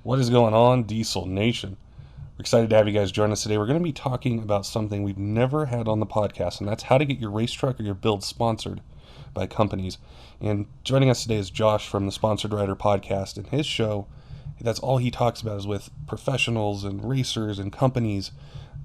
What is going on, Diesel Nation? We're excited to have you guys join us today. We're going to be talking about something we've never had on the podcast, and that's how to get your race truck or your build sponsored by companies. And joining us today is Josh from the Sponsored Rider podcast, and his show, that's all he talks about is with professionals and racers and companies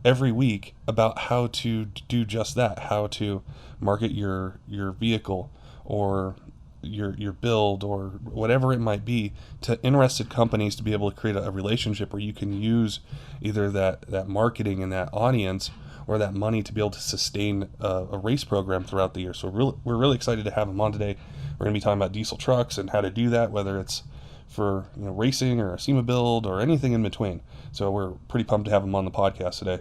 every week about how to do just that, how to market your vehicle or your build or whatever it might be to interested companies to be able to create a relationship where you can use either that marketing and that audience or that money to be able to sustain a race program throughout the year. So we're really excited to have him on today. We're going to be talking about diesel trucks and how to do that, whether it's for racing or a SEMA build or anything in between. So we're pretty pumped to have him on the podcast today.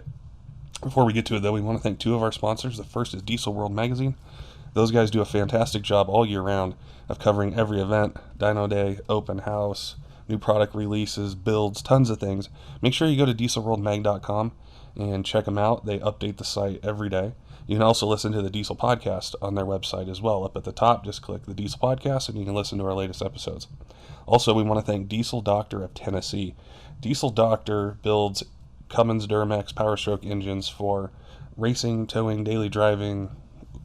Before we get to it, though, we want to thank two of our sponsors. The first is Diesel World Magazine. Those guys do a fantastic job all year round of covering every event, Dyno Day, open house, new product releases, builds, tons of things. Make sure you go to dieselworldmag.com and check them out. They update the site every day. You can also listen to the Diesel Podcast on their website as well. Up at the top, just click the Diesel Podcast and you can listen to our latest episodes. Also, we want to thank Diesel Doctor of Tennessee. Diesel Doctor builds Cummins Duramax Powerstroke engines for racing, towing, daily driving,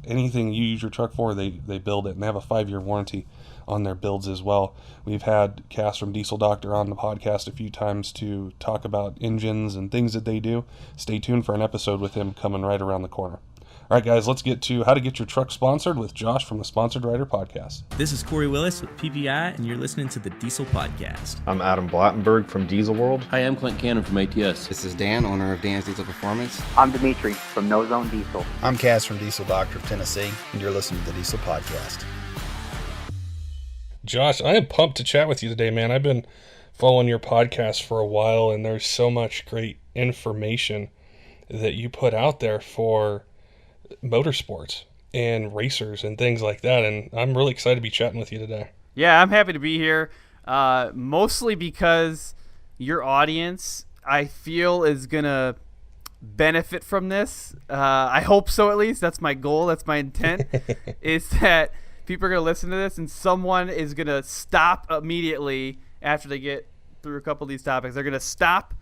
anything you use your truck for, they build it, and they have a 5-year warranty on their builds as well. We've had Cass from Diesel Doctor on the podcast a few times to talk about engines and things that they do. Stay tuned for an episode with him coming right around the corner. All right, guys, let's get to how to get your truck sponsored with Josh from the Sponsored Rider podcast. This is Corey Willis with PPEI, and you're listening to the Diesel Podcast. I'm Adam Blattenberg from Diesel World. Hi, I'm Clint Cannon from ATS. This is Dan, owner of ATS Diesel Performance. I'm Dimitri from No Zone Diesel. I'm Cass from Diesel Doctor of Tennessee, and you're listening to the Diesel Podcast. Josh, I am pumped to chat with you today, man. I've been following your podcast for a while, and there's so much great information that you put out there for motorsports and racers and things like that, and I'm really excited to be chatting with you today. Yeah, I'm happy to be here, mostly because your audience, I feel, is going to benefit from this. I hope so, at least. That's my goal. That's my intent, is that people are going to listen to this and someone is going to stop immediately after they get through a couple of these topics. They're going to stop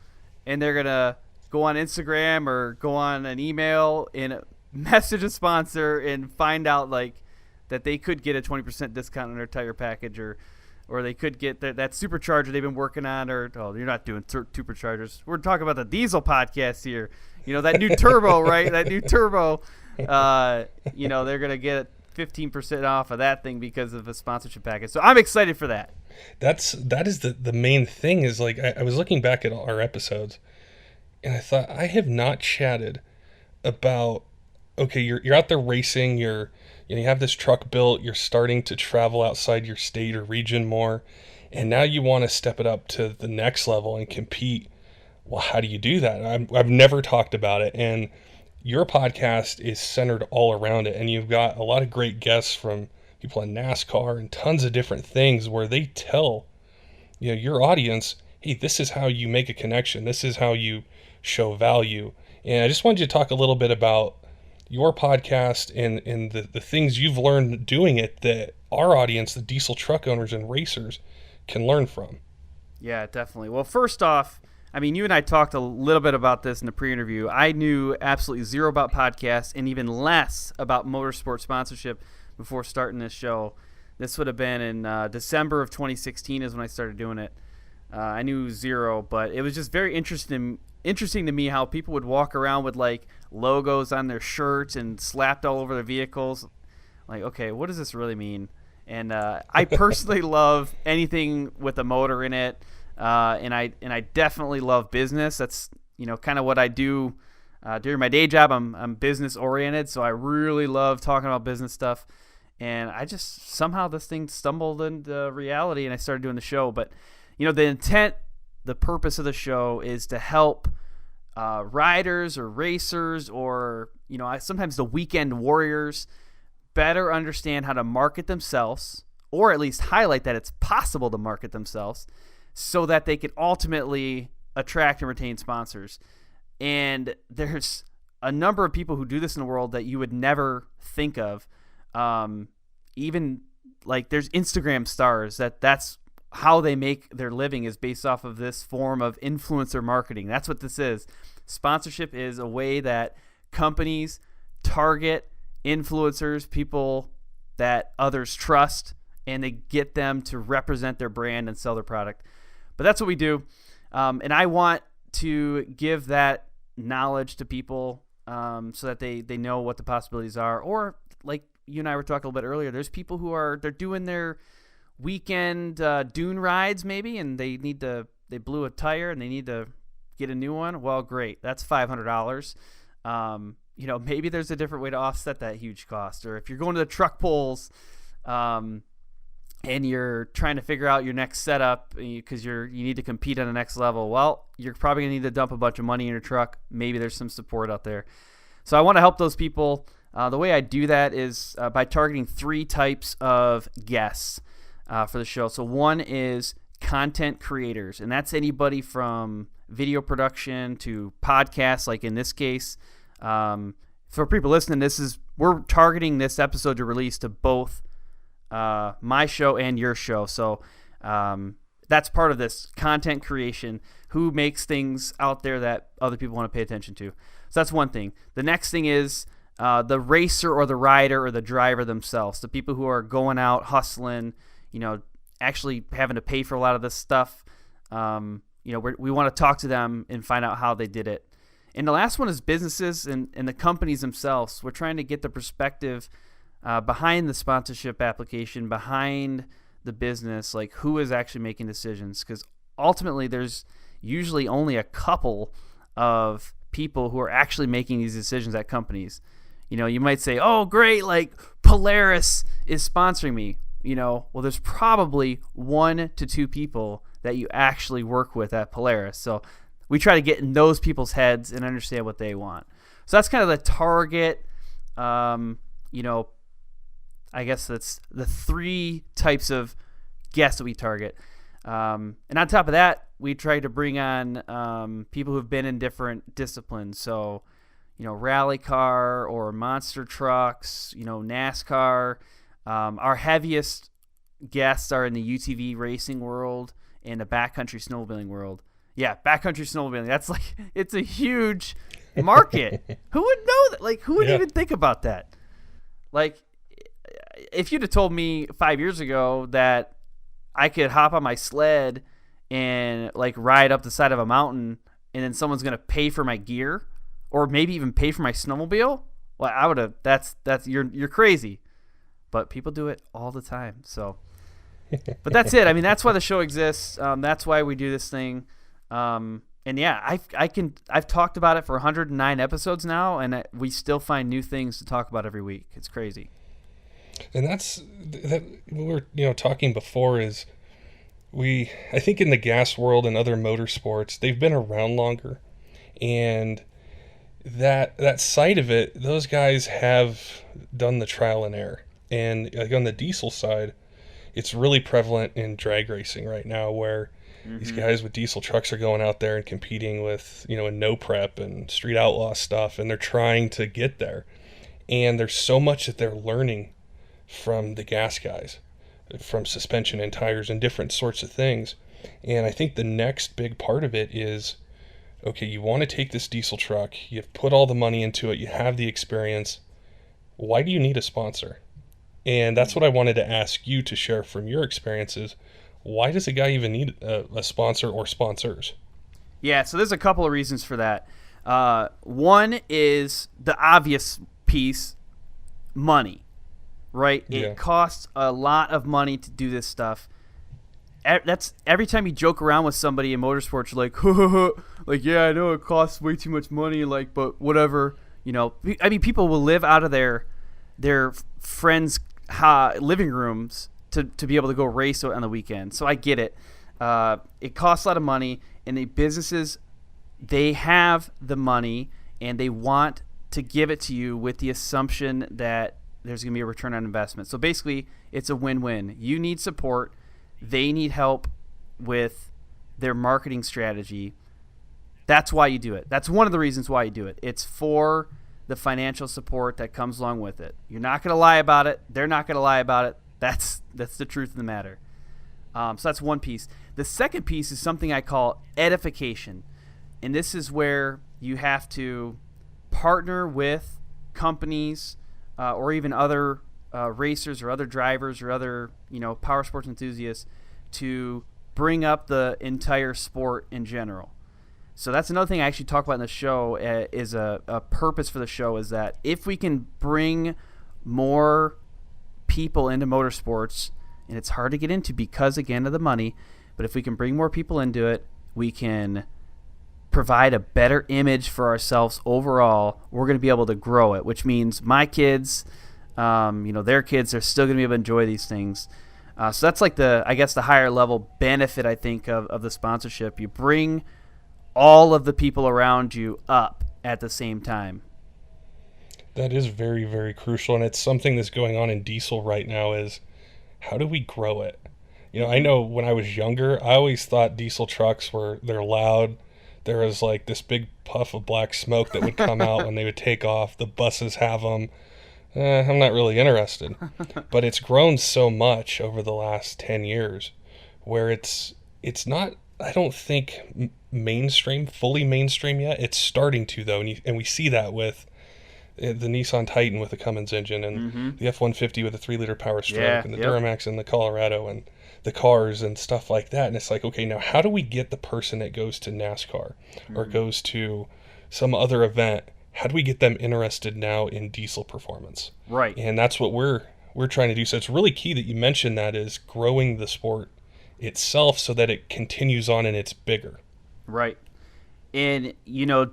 and they're going to go on Instagram or go on an email and message a sponsor and find out that they could get a 20% discount on their tire package, or they could get that supercharger they've been working on, or you're not doing superchargers. We're talking about the diesel podcast here. That new turbo, right? That new turbo. They're gonna get 15% off of that thing because of a sponsorship package. So I'm excited for that. That is the main thing. Is I was looking back at our episodes, and I thought I have not chatted about. Okay, you're out there racing, you have this truck built, you're starting to travel outside your state or region more, and now you want to step it up to the next level and compete. Well, how do you do that? I've never talked about it, and your podcast is centered all around it, and you've got a lot of great guests from people in NASCAR and tons of different things where they tell your audience, hey, this is how you make a connection, this is how you show value. And I just wanted you to talk a little bit about your podcast and the things you've learned doing it that our audience, the diesel truck owners and racers, can learn from. Yeah, definitely. Well, first off, you and I talked a little bit about this in the pre-interview. I knew absolutely zero about podcasts and even less about motorsport sponsorship before starting this show. This would have been in December of 2016 is when I started doing it. I knew zero, but it was just very interesting to me how people would walk around with logos on their shirts and slapped all over their vehicles. Okay, what does this really mean? And I personally love anything with a motor in it, and I definitely love business. That's kind of what I do during my day job. I'm business oriented, so I really love talking about business stuff. And I just somehow this thing stumbled into reality, and I started doing the show. But the intent, the purpose of the show is to help riders or racers or sometimes the weekend warriors better understand how to market themselves, or at least highlight that it's possible to market themselves, so that they can ultimately attract and retain sponsors. And there's a number of people who do this in the world that you would never think of. Even there's Instagram stars that's how they make their living is based off of this form of influencer marketing. That's what this is. Sponsorship is a way that companies target influencers, people that others trust, and they get them to represent their brand and sell their product. But that's what we do. And I want to give that knowledge to people so that they know what the possibilities are. Or like you and I were talking a little bit earlier, there's people who they're doing their weekend dune rides maybe, and they blew a tire and they need to get a new one. Well, great. That's $500. Maybe there's a different way to offset that huge cost. Or if you're going to the truck pulls and you're trying to figure out your next setup because you need to compete on the next level, well, you're probably going to need to dump a bunch of money in your truck. Maybe there's some support out there. So I want to help those people. The way I do that is by targeting 3 types of guests for the show. So one is content creators, and that's anybody from video production to podcasts, like in this case. For people listening, we're targeting this episode to release to both my show and your show. So that's part of this content creation, who makes things out there that other people want to pay attention to. So that's one thing. The next thing is the racer or the rider or the driver themselves, the people who are going out hustling, actually having to pay for a lot of this stuff. We want to talk to them and find out how they did it. And the last one is businesses and the companies themselves. We're trying to get the perspective behind the sponsorship application, behind the business, like who is actually making decisions. Because ultimately, there's usually only a couple of people who are actually making these decisions at companies. You might say, oh, great, like Polaris is sponsoring me. Well, there's probably 1 to 2 people that you actually work with at Polaris. So we try to get in those people's heads and understand what they want. So that's kind of the target. I guess that's the 3 types of guests that we target. And on top of that, we try to bring on people who've been in different disciplines. So, rally car or monster trucks, NASCAR. Our heaviest guests are in the UTV racing world and the backcountry snowmobiling world. Yeah, backcountry snowmobiling. That's like, it's a huge market. Who would know that? Like, who would even think about that? Like, if you'd have told me 5 years ago that I could hop on my sled and like ride up the side of a mountain and then someone's going to pay for my gear or maybe even pay for my snowmobile, well, I would have, you're crazy. But people do it all the time. So, but that's it. I mean, that's why the show exists. That's why we do this thing. And yeah, I've talked about it for 109 episodes now, and we still find new things to talk about every week. It's crazy. And that we were talking before is I think in the gas world and other motorsports, they've been around longer, and that side of it, those guys have done the trial and error. And like on the diesel side, it's really prevalent in drag racing right now, where these guys with diesel trucks are going out there and competing with, in no prep and street outlaw stuff, and they're trying to get there. And there's so much that they're learning from the gas guys, from suspension and tires and different sorts of things. And I think the next big part of it is, okay, you want to take this diesel truck, you've put all the money into it, you have the experience. Why do you need a sponsor? And that's what I wanted to ask you to share from your experiences. Why does a guy even need a sponsor or sponsors? Yeah, so there's a couple of reasons for that. One is the obvious piece, money, right? Yeah. It costs a lot of money to do this stuff. That's every time you joke around with somebody in motorsports, you're like, like, yeah, I know it costs way too much money, like, but whatever. I mean, people will live out of their friends' living rooms to be able to go race on the weekend. So I get it. It costs a lot of money, and the businesses, they have the money, and they want to give it to you with the assumption that there's going to be a return on investment. So basically, it's a win-win. You need support. They need help with their marketing strategy. That's why you do it. That's one of the reasons why you do it. It's for the financial support that comes along with it. You're not going to lie about it. They're not going to lie about it. That's the truth of the matter. So that's one piece. The second piece is something I call edification. And this is where you have to partner with companies or even other racers or other drivers or other, power sports enthusiasts to bring up the entire sport in general. So that's another thing I actually talk about in the show is a purpose for the show is that if we can bring more people into motorsports, and it's hard to get into because, again, of the money, but if we can bring more people into it, we can provide a better image for ourselves overall. We're going to be able to grow it, which means my kids, their kids are still going to be able to enjoy these things. So that's like the higher level benefit, I think, of the sponsorship. You bring all of the people around you up at the same time. That is very, very crucial, and it's something that's going on in diesel right now is how do we grow it? I know when I was younger, I always thought diesel trucks they're loud. There was like this big puff of black smoke that would come out when they would take off. The buses have them. I'm not really interested. But it's grown so much over the last 10 years where it's not, I don't think, fully mainstream yet. It's starting to, though, and we see that with the Nissan Titan with the Cummins engine and the F-150 with a 3-liter Powerstroke and the Duramax and the Colorado and the cars and stuff like that. And it's like, okay, now how do we get the person that goes to NASCAR or goes to some other event, how do we get them interested now in diesel performance? Right. And that's what we're trying to do. So it's really key that you mentioned that is growing the sport itself so that it continues on and it's bigger. Right. And,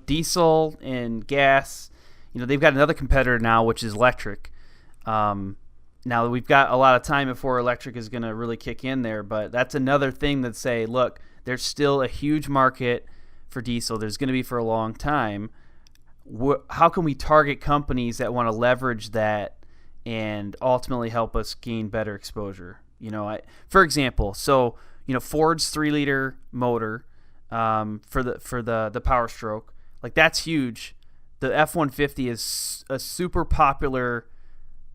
diesel and gas, they've got another competitor now, which is electric. Now, we've got a lot of time before electric is going to really kick in there, but that's another thing that say, look, there's still a huge market for diesel. There's going to be for a long time. How can we target companies that want to leverage that and ultimately help us gain better exposure? For example, Ford's 3-liter motor for the Powerstroke, like that's huge. The F-150 is a super popular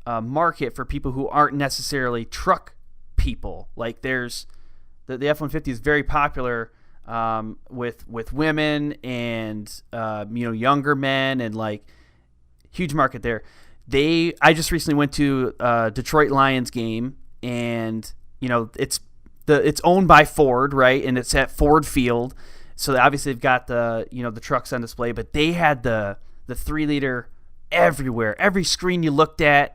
market for people who aren't necessarily truck people. Like there's the F-150 is very popular with women and younger men and like huge market there. I just recently went to Detroit Lions game and it's owned by Ford, right? And it's at Ford Field, so obviously they've got the trucks on display, but they had the 3-liter everywhere. Every screen you looked at,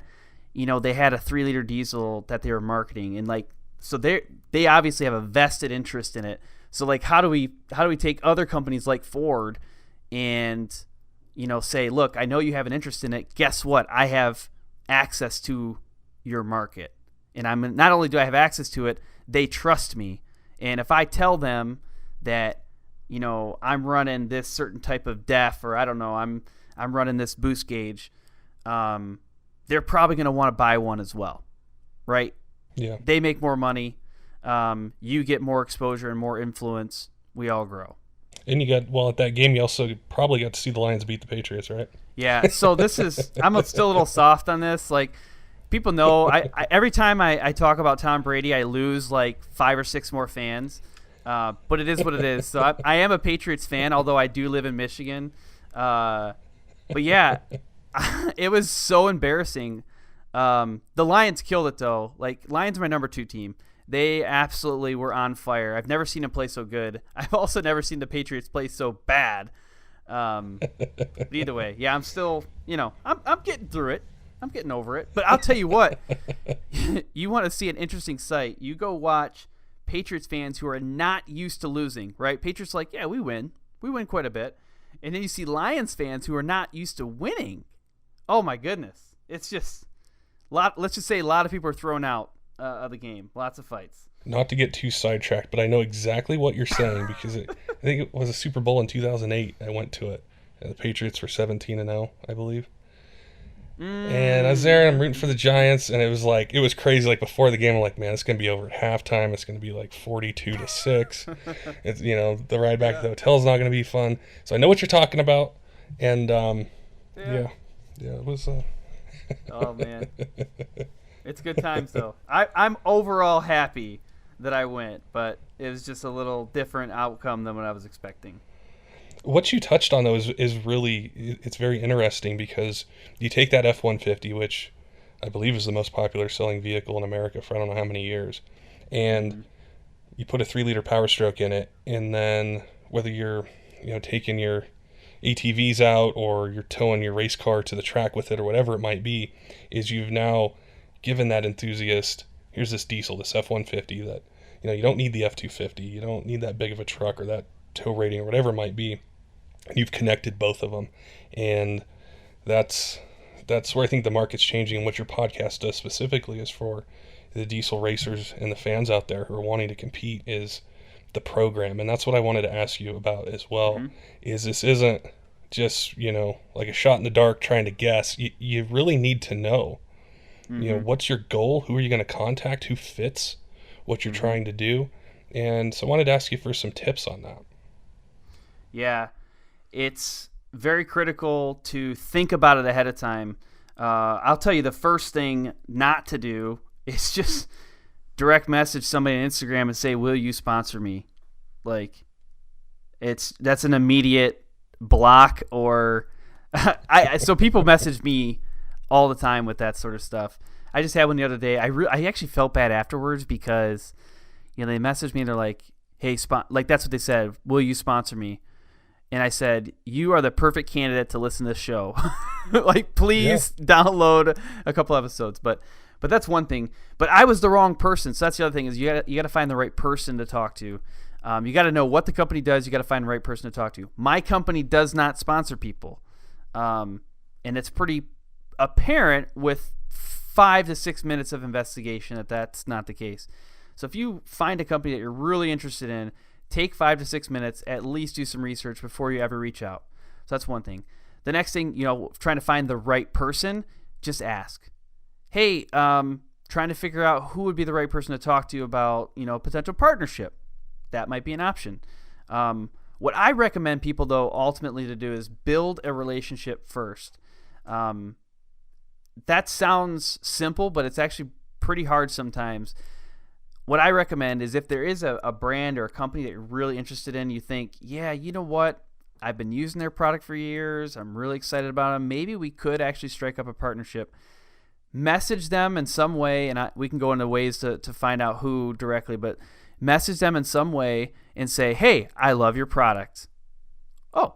they had a 3-liter diesel that they were marketing, and like so they obviously have a vested interest in it. So like how do we take other companies like Ford and say, look, I know you have an interest in it. Guess what? I have access to your market, and not only do I have access to it, they trust me. And if I tell them that I'm running this certain type of def, or I don't know, I'm running this boost gauge, they're probably going to want to buy one as well, right? Yeah. They make more money. You get more exposure and more influence. We all grow. And at that game, you also probably got to see the Lions beat the Patriots, right? Yeah. So I'm still a little soft on this. Like, people know, I every time I talk about Tom Brady, I lose like 5 or 6 more fans. But it is what it is. So I am a Patriots fan, although I do live in Michigan. But yeah, it was so embarrassing. The Lions killed it, though. Like, Lions are my number 2 team. They absolutely were on fire. I've never seen them play so good. I've also never seen the Patriots play so bad. But either way, yeah, I'm still, I'm getting through it. I'm getting over it. But I'll tell you what, you want to see an interesting sight, you go watch Patriots fans who are not used to losing, right? Patriots like, yeah, we win. We win quite a bit. And then you see Lions fans who are not used to winning. Oh, my goodness. It's just, let's just say a lot of people are thrown out of the game. Lots of fights. Not to get too sidetracked, but I know exactly what you're saying because I think it was a Super Bowl in 2008. I went to it. And the Patriots were 17-0, I believe. And I was there and I'm rooting for the Giants, and it was crazy. Like, before the game, I'm like, man, it's gonna be over at halftime. It's gonna be like 42-6. It's the ride back to the hotel is not gonna be fun. So I know what you're talking about, and yeah, it was. Oh man, it's good times though. I'm overall happy that I went, but it was just a little different outcome than what I was expecting. What you touched on, though, is really, it's very interesting because you take that F-150, which I believe is the most popular selling vehicle in America for I don't know how many years, and you put a 3-liter Powerstroke in it, and then whether you're taking your ATVs out or you're towing your race car to the track with it or whatever it might be, is you've now given that enthusiast, here's this diesel, this F-150 that, you don't need the F-250, you don't need that big of a truck or that tow rating or whatever it might be. You've connected both of them, and that's where I think the market's changing. And what your podcast does specifically is for the diesel racers and the fans out there who are wanting to compete is the program. And that's what I wanted to ask you about as well. Is this isn't just like a shot in the dark trying to guess. You really need to know what's your goal, who are you going to contact, who fits what you're trying to do. And so I wanted to ask you for some tips on that. Yeah, it's very critical to think about it ahead of time. I'll tell you, the first thing not to do is just direct message somebody on Instagram and say, will you sponsor me? Like, that's an immediate block. Or so people message me all the time with that sort of stuff. I just had one the other day. I actually felt bad afterwards because they messaged me and they're like, hey, like that's what they said, will you sponsor me? And I said, you are the perfect candidate to listen to this show. Like, please download a couple episodes. But that's one thing. But I was the wrong person. So that's the other thing is you got to find the right person to talk to. You got to know what the company does. You got to find the right person to talk to. My company does not sponsor people. And it's pretty apparent with 5 to 6 minutes of investigation that that's not the case. So if you find a company that you're really interested in, take 5 to 6 minutes, at least do some research before you ever reach out. So that's one thing. The next thing, trying to find the right person, just ask. Hey, trying to figure out who would be the right person to talk to about, potential partnership. That might be an option. What I recommend people, though, ultimately to do is build a relationship first. That sounds simple, but it's actually pretty hard sometimes. What I recommend is if there is a brand or a company that you're really interested in, you think, yeah, you know what? I've been using their product for years. I'm really excited about them. Maybe we could actually strike up a partnership. Message them in some way, and we can go into ways to find out who directly, but message them in some way and say, hey, I love your product. Oh,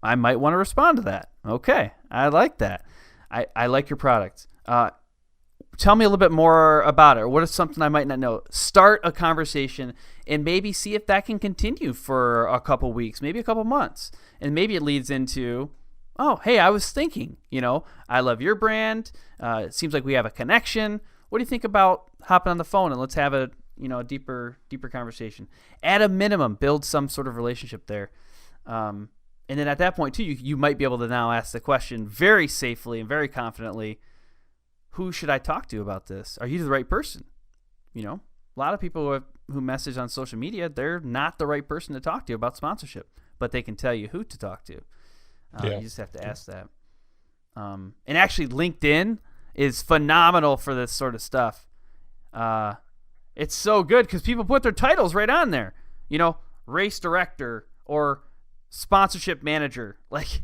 I might want to respond to that. Okay, I like that. I like your product. Tell me a little bit more about it. What is something I might not know? Start a conversation and maybe see if that can continue for a couple weeks, maybe a couple months. And maybe it leads into, oh, hey, I was thinking, I love your brand. It seems like we have a connection. What do you think about hopping on the phone and let's have a deeper conversation? At a minimum, build some sort of relationship there. And then at that point, too, you might be able to now ask the question very safely and very confidently, who should I talk to about this? Are you the right person? A lot of people who message on social media, they're not the right person to talk to about sponsorship, but they can tell you who to talk to. You just have to ask that. And actually, LinkedIn is phenomenal for this sort of stuff. It's so good because people put their titles right on there. Race director or sponsorship manager. Like,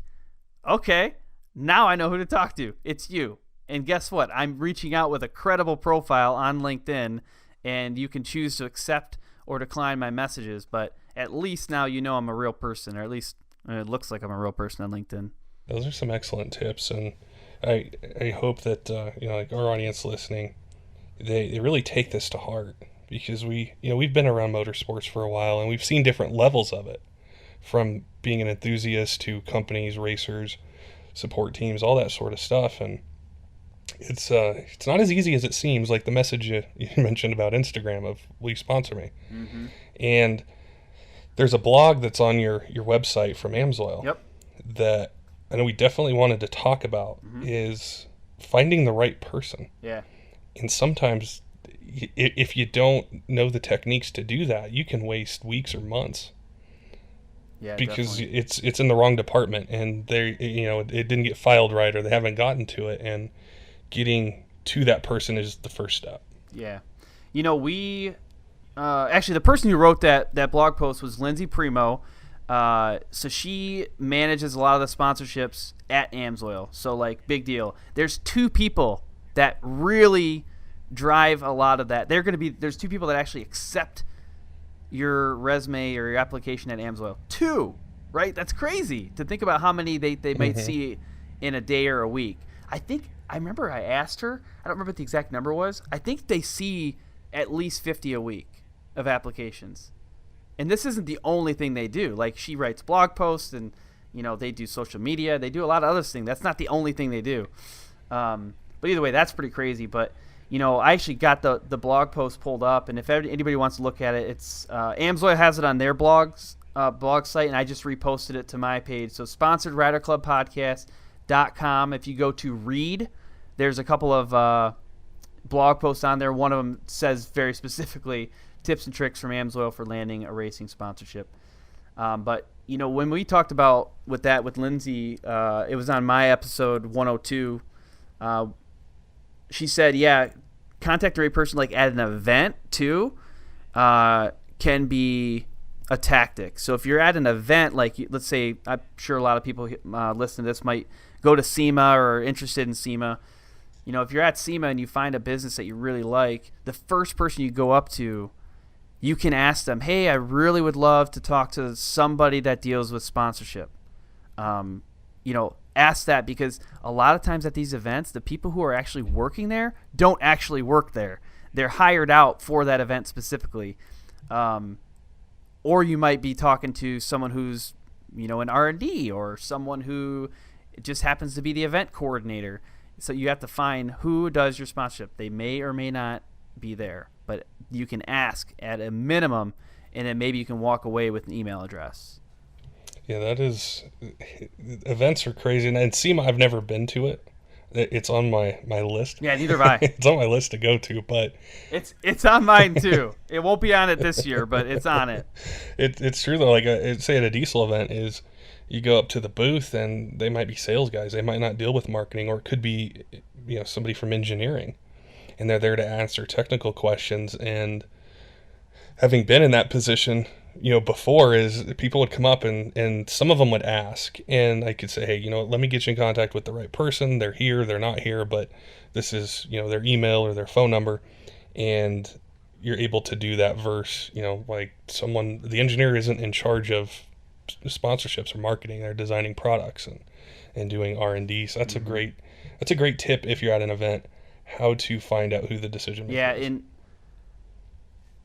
okay, now I know who to talk to. It's you. And guess what? I'm reaching out with a credible profile on LinkedIn, and you can choose to accept or decline my messages. But at least now I'm a real person, or at least it looks like I'm a real person on LinkedIn. Those are some excellent tips, and I hope that like our audience listening, they really take this to heart, because we've been around motorsports for a while, and we've seen different levels of it, from being an enthusiast to companies, racers, support teams, all that sort of stuff, and it's not as easy as it seems. Like the message you mentioned about Instagram of, will you sponsor me? Mm-hmm. And there's a blog that's on your website from Amsoil that I know we definitely wanted to talk about, is finding the right person. Yeah. And sometimes if you don't know the techniques to do that, you can waste weeks or months. Yeah, because definitely. It's in the wrong department, and they it didn't get filed right, or they haven't gotten to it, and getting to that person is the first step. Yeah. We actually, the person who wrote that blog post was Lindsay Primo. So she manages a lot of the sponsorships at Amsoil. So, like, big deal. There's two people that really drive a lot of that. There's two people that actually accept your resume or your application at Amsoil. Two, right? That's crazy to think about how many they might see in a day or a week. I remember I asked her, I don't remember what the exact number was. I think they see at least 50 a week of applications. And this isn't the only thing they do. Like, she writes blog posts and, they do social media. They do a lot of other things. That's not the only thing they do. But either way, that's pretty crazy. But, I actually got the blog post pulled up. And if anybody wants to look at it, it's Amsoil has it on their blog site. And I just reposted it to my page. So sponsoredriderclubpodcast.com. If you go to read, there's a couple of blog posts on there. One of them says very specifically tips and tricks from Amsoil for landing a racing sponsorship. But when we talked about with Lindsay, it was on my episode 102. She said, yeah, contact a rate person like at an event too can be a tactic. So if you're at an event, like let's say, I'm sure a lot of people listening to this might go to SEMA or are interested in SEMA. If you're at SEMA and you find a business that you really like, the first person you go up to, you can ask them, hey, I really would love to talk to somebody that deals with sponsorship. Ask that, because a lot of times at these events, the people who are actually working there don't actually work there. They're hired out for that event specifically. Or you might be talking to someone who's, an R&D, or someone who just happens to be the event coordinator. So you have to find who does your sponsorship. They may or may not be there, but you can ask at a minimum, and then maybe you can walk away with an email address. Yeah, events are crazy. And SEMA, I've never been to it. It's on my list. Yeah, neither have I. It's on my list to go to, but it's on mine too. It won't be on it this year, but it's on it. It's true though. Like say at a diesel event is, you go up to the booth and they might be sales guys. They might not deal with marketing, or it could be somebody from engineering, and they're there to answer technical questions. And having been in that position, before, is people would come up and some of them would ask, and I could say, hey, let me get you in contact with the right person. They're here, they're not here, but this is, their email or their phone number. And you're able to do that versus, like the engineer isn't in charge of sponsorships or marketing. They're designing products and doing R&D. So that's a great tip if you're at an event, how to find out who the decision maker is.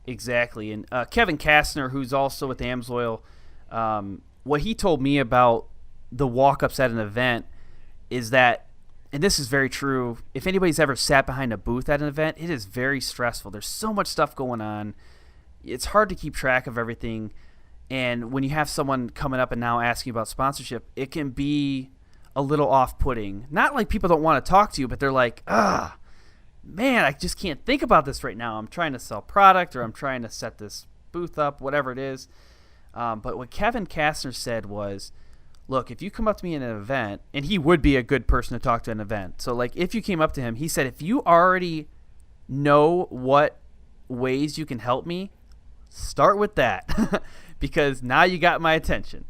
Exactly. And Kevin Kastner, who's also with Amsoil, what he told me about the walk-ups at an event is that, and this is very true, if anybody's ever sat behind a booth at an event, it is very stressful. There's so much stuff going on. It's hard to keep track of everything. And when you have someone coming up and now asking about sponsorship, it can be a little off-putting. Not like people don't want to talk to you, but they're like, man, I just can't think about this right now. I'm trying to sell product, or I'm trying to set this booth up, whatever it is. But what Kevin Kastner said was, look, if you come up to me in an event, and he would be a good person to talk to at an event. So, like, if you came up to him, he said, if you already know what ways you can help me, start with that. Because now you got my attention.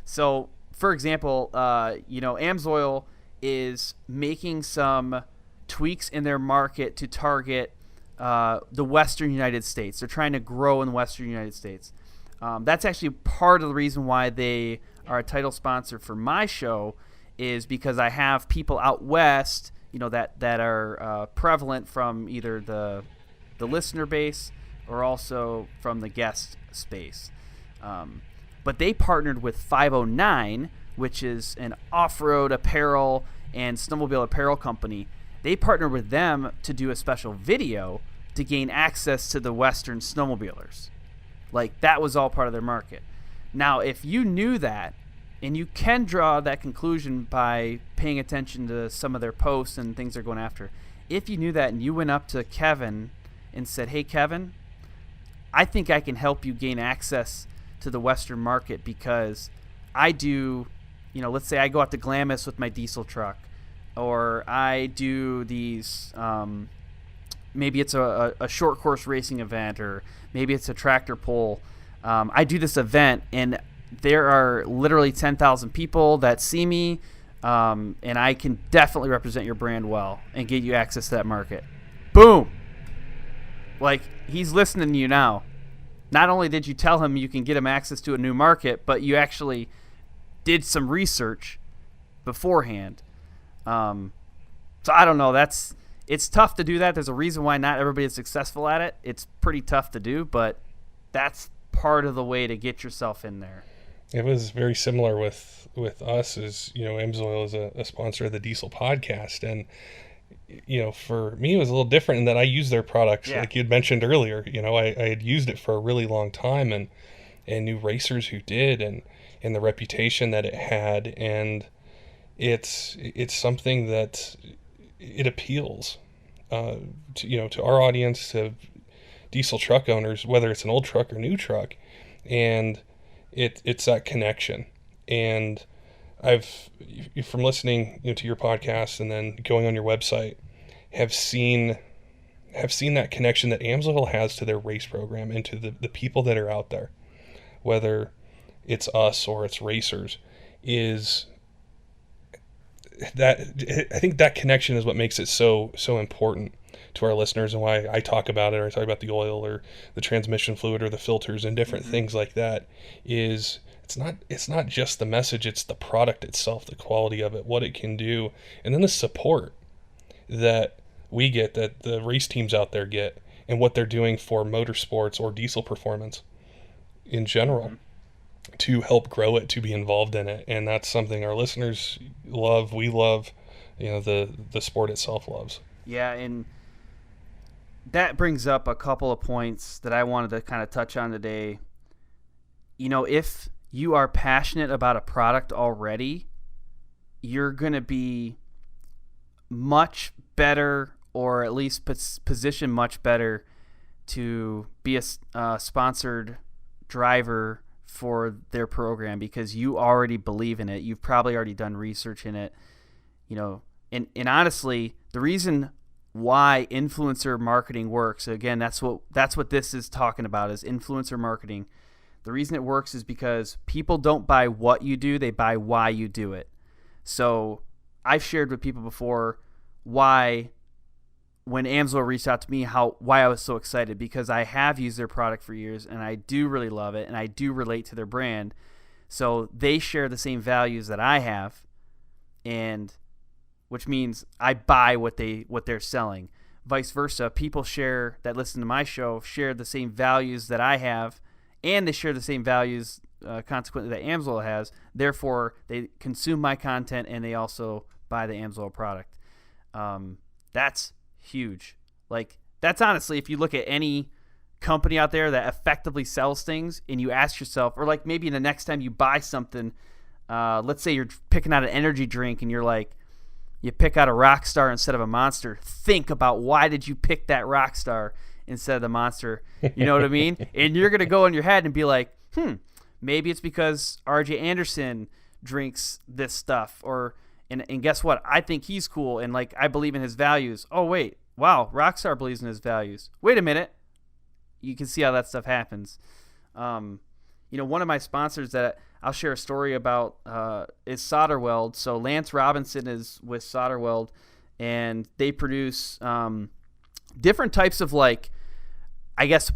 So, for example, Amsoil is making some tweaks in their market to target the Western United States. They're trying to grow in the Western United States. That's actually part of the reason why they are a title sponsor for my show, is because I have people out west, that are prevalent from either the listener base or also from the guest space. But they partnered with 509, which is an off-road apparel and snowmobile apparel company. They partnered with them to do a special video to gain access to the Western snowmobilers. Like, that was all part of their market. Now, if you knew that, and you can draw that conclusion by paying attention to some of their posts and things they're going after, if you knew that and you went up to Kevin and said, hey, Kevin, I think I can help you gain access to the Western market because I do, let's say I go out to Glamis with my diesel truck, or I do these maybe it's a short course racing event, or maybe it's a tractor pull. I do this event, and there are literally 10,000 people that see me, and I can definitely represent your brand well and get you access to that market. Boom. Like, he's listening to you now. Not only did you tell him you can get him access to a new market, but you actually did some research beforehand. So I don't know. It's tough to do that. There's a reason why not everybody is successful at it. It's pretty tough to do, but that's part of the way to get yourself in there. It was very similar with us, as Amsoil is a sponsor of the Diesel podcast, and for me it was a little different in that I use their products, like you had mentioned earlier. I had used it for a really long time, and knew racers who did, and the reputation that it had, and it's something that it appeals to our audience, to diesel truck owners, whether it's an old truck or new truck, and it's that connection. And I've, from listening to your podcast and then going on your website, have seen that connection that Amsoil has to their race program and to the people that are out there, whether it's us or it's racers, is that I think that connection is what makes it so important to our listeners, and why I talk about it, or I talk about the oil or the transmission fluid or the filters and different things like that. Is it's not just the message, it's the product itself, the quality of it, what it can do, and then the support that we get, that the race teams out there get, and what they're doing for motorsports or diesel performance in general to help grow it, to be involved in it. And that's something our listeners love, we love, the sport itself loves. Yeah, and that brings up a couple of points that I wanted to kind of touch on today. If you are passionate about a product already, you're going to be much better, or at least positioned much better, to be a sponsored driver for their program, because you already believe in it. You've probably already done research in it, and honestly, the reason why influencer marketing works, again, that's what this is talking about, is influencer marketing. The reason it works is because people don't buy what you do, they buy why you do it. So I've shared with people before why, when Amsoil reached out to me, why I was so excited, because I have used their product for years and I do really love it, and I do relate to their brand. So they share the same values that I have, and which means I buy what they're selling. Vice versa, people that listen to my show share the same values that I have, and they share the same values, consequently, that Amsoil has. Therefore, they consume my content, and they also buy the Amsoil product. That's huge. Like, that's honestly, if you look at any company out there that effectively sells things, and you ask yourself, or like maybe the next time you buy something, let's say you're picking out an energy drink, and you're like, you pick out a Rockstar instead of a Monster. Think about, why did you pick that Rockstar instead of the Monster? You know what I mean? And you're going to go in your head and be like, maybe it's because RJ Anderson drinks this stuff, and guess what? I think he's cool, and like, I believe in his values. Oh, wait. Wow, Rockstar believes in his values. Wait a minute. You can see how that stuff happens. One of my sponsors that I'll share a story about is Solderweld. So Lance Robinson is with Solderweld, and they produce different types of, like, I guess,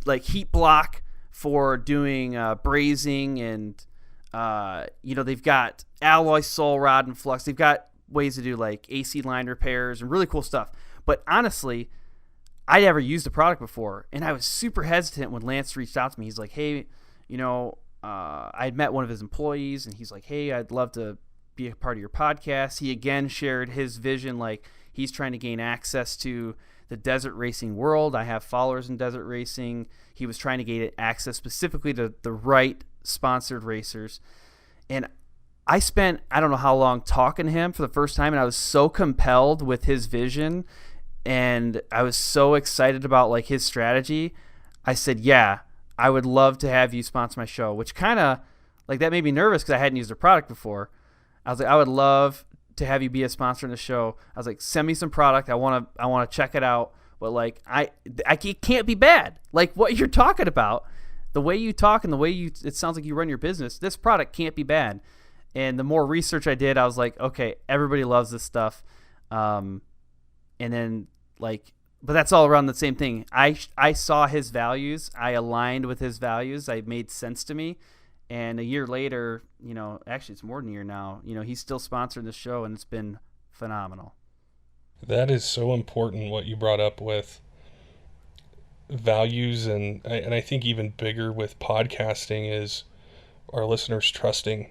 like heat block for doing brazing, and they've got alloy sole rod and flux. They've got ways to do like AC line repairs and really cool stuff. But honestly, I never used the product before, and I was super hesitant when Lance reached out to me. He's like, hey, I had met one of his employees, and he's like, hey, I'd love to be a part of your podcast. He again shared his vision, like he's trying to gain access to the desert racing world. I have followers in desert racing. He was trying to gain access specifically to the right sponsored racers. And I spent, I don't know how long, talking to him for the first time, and I was so compelled with his vision, and I was so excited about like his strategy. I said, yeah, I would love to have you sponsor my show, which kind of like that made me nervous because I hadn't used their product before. I was like, I would love to have you be a sponsor in the show. I was like, send me some product. I want to check it out. but like it can't be bad. Like what you're talking about, the way you talk and the way it sounds like you run your business, this product can't be bad. And the more research I did, I was like, okay, everybody loves this stuff. And then but that's all around the same thing. I saw his values. I aligned with his values. It made sense to me. And a year later, actually it's more than a year now, he's still sponsoring the show, and it's been phenomenal. That is so important what you brought up with values, and I think even bigger with podcasting is our listeners trusting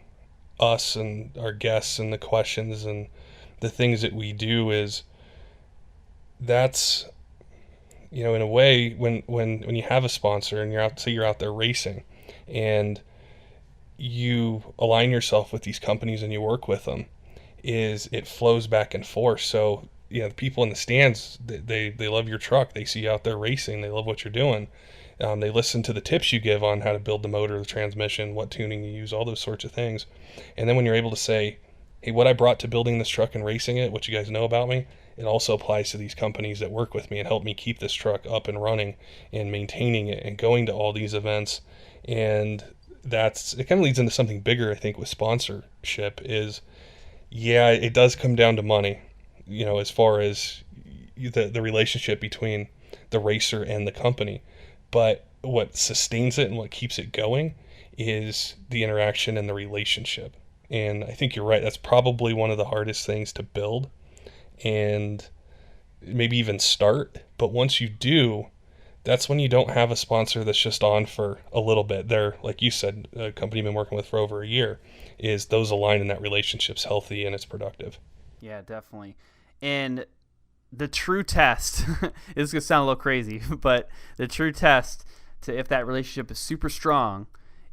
us and our guests and the questions and the things that we do. That's in a way when you have a sponsor and you're out there racing and you align yourself with these companies and you work with them, it flows back and forth. So the people in the stands, they love your truck. They see you out there racing. They love what you're doing. They listen to the tips you give on how to build the motor, the transmission, what tuning you use, all those sorts of things. And then when you're able to say, hey, what I brought to building this truck and racing it, what you guys know about me, it also applies to these companies that work with me and help me keep this truck up and running and maintaining it and going to all these events. And it kind of leads into something bigger, I think, with sponsorship it does come down to money, as far as the relationship between the racer and the company. But what sustains it and what keeps it going is the interaction and the relationship. And I think you're right. That's probably one of the hardest things to build and maybe even start. But once you do, that's when you don't have a sponsor that's just on for a little bit. They're, like you said, a company you've been working with for over a year, is those align and that relationship's healthy and it's productive. Yeah, definitely. And the true test, it's going to sound a little crazy, but the true test to if that relationship is super strong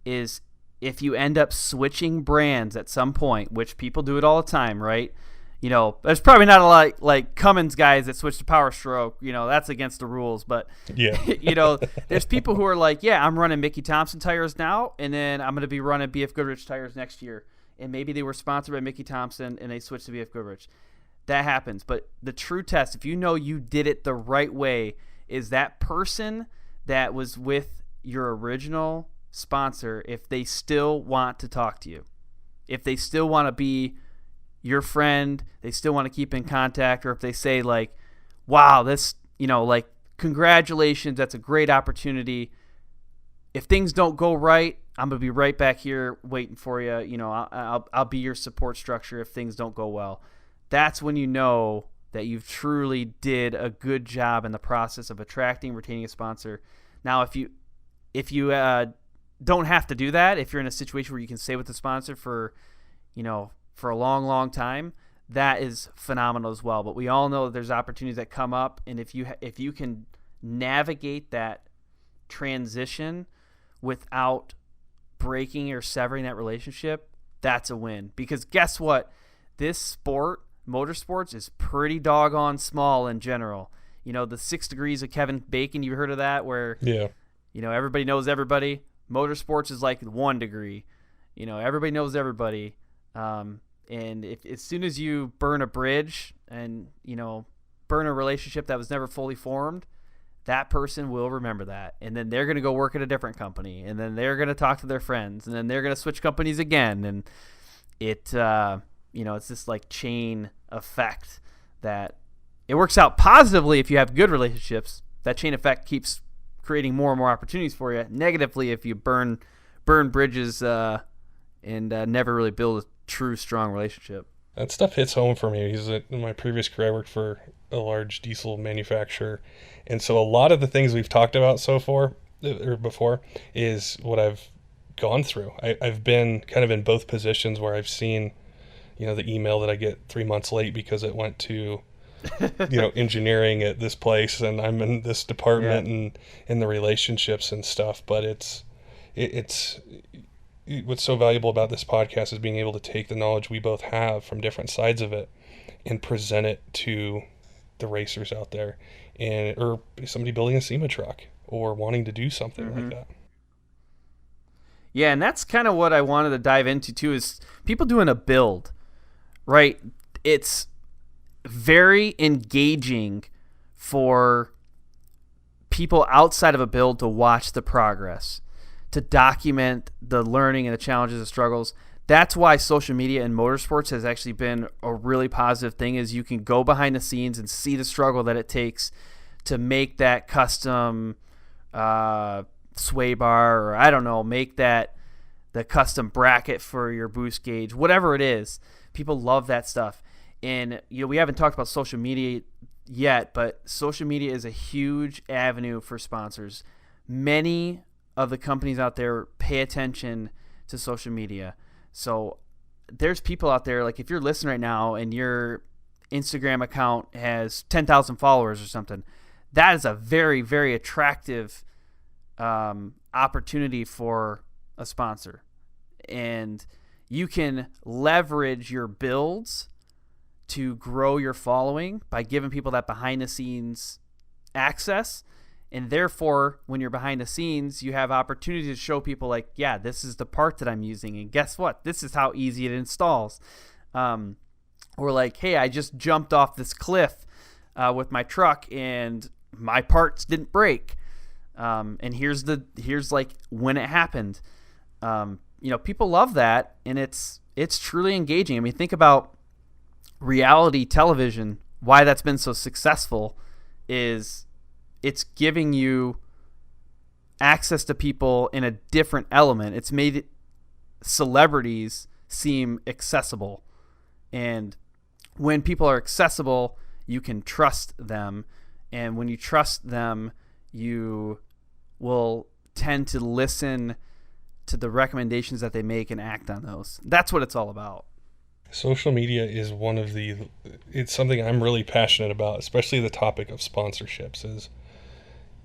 is if you end up switching brands at some point, which people do it all the time, right? There's probably not a lot like Cummins guys that switch to Powerstroke. That's against the rules. But, yeah. There's people who are like, yeah, I'm running Mickey Thompson tires now, and then I'm going to be running BF Goodrich tires next year. And maybe they were sponsored by Mickey Thompson, and they switched to BF Goodrich. That happens. But the true test, if you did it the right way, is that person that was with your original sponsor, if they still want to talk to you, if they still want to be your friend, they still want to keep in contact, or if they say like, wow, this, congratulations, that's a great opportunity. If things don't go right, I'm going to be right back here waiting for you. I'll be your support structure if things don't go well. That's when you know that you've truly did a good job in the process of attracting, retaining a sponsor. Now, if you don't have to do that, if you're in a situation where you can stay with the sponsor for a long, long time, that is phenomenal as well. But we all know that there's opportunities that come up, and if you can navigate that transition without breaking or severing that relationship, that's a win. Because guess what? This sport, motorsports, is pretty doggone small in general. The 6 degrees of Kevin Bacon, you heard of that? Where everybody knows everybody. Motorsports is like 1 degree. Everybody knows everybody. And if as soon as you burn a bridge and burn a relationship that was never fully formed, that person will remember that, and then they're going to go work at a different company, and then they're going to talk to their friends, and then they're going to switch companies again, and it's this like chain effect that it works out positively if you have good relationships. That chain effect keeps creating more and more opportunities for you. Negatively, if you burn bridges and never really build a true strong relationship. That stuff hits home for me. In my previous career, I worked for a large diesel manufacturer, and so a lot of the things we've talked about before is what I've gone through. I've been kind of in both positions where I've seen, the email that I get 3 months late because it went to, engineering at this place, and I'm in this department and in the relationships and stuff. But it's what's so valuable about this podcast is being able to take the knowledge we both have from different sides of it and present it to the racers out there, or somebody building a SEMA truck or wanting to do something like that. Yeah, and that's kind of what I wanted to dive into too, is people doing a build, right? It's very engaging for people outside of a build to watch the progress, to document the learning and the challenges and struggles. That's why social media in motorsports has actually been a really positive thing, is you can go behind the scenes and see the struggle that it takes to make that custom sway bar, or I don't know, make the custom bracket for your boost gauge, whatever it is. People love that stuff. And we haven't talked about social media yet, but social media is a huge avenue for sponsors. Many of the companies out there pay attention to social media. So there's people out there, like if you're listening right now and your Instagram account has 10,000 followers or something, that is a very, very attractive opportunity for a sponsor. And you can leverage your builds to grow your following by giving people that behind the scenes access. And therefore, when you're behind the scenes, you have opportunity to show people like, yeah, this is the part that I'm using. And guess what? This is how easy it installs. Or like, hey, I just jumped off this cliff with my truck and my parts didn't break. And here's like when it happened. People love that, and it's truly engaging. I mean, think about reality television. Why that's been so successful is it's giving you access to people in a different element. It's made celebrities seem accessible. And when people are accessible, you can trust them. And when you trust them, you will tend to listen to the recommendations that they make and act on those. That's what it's all about. Social media is it's something I'm really passionate about, especially the topic of sponsorships.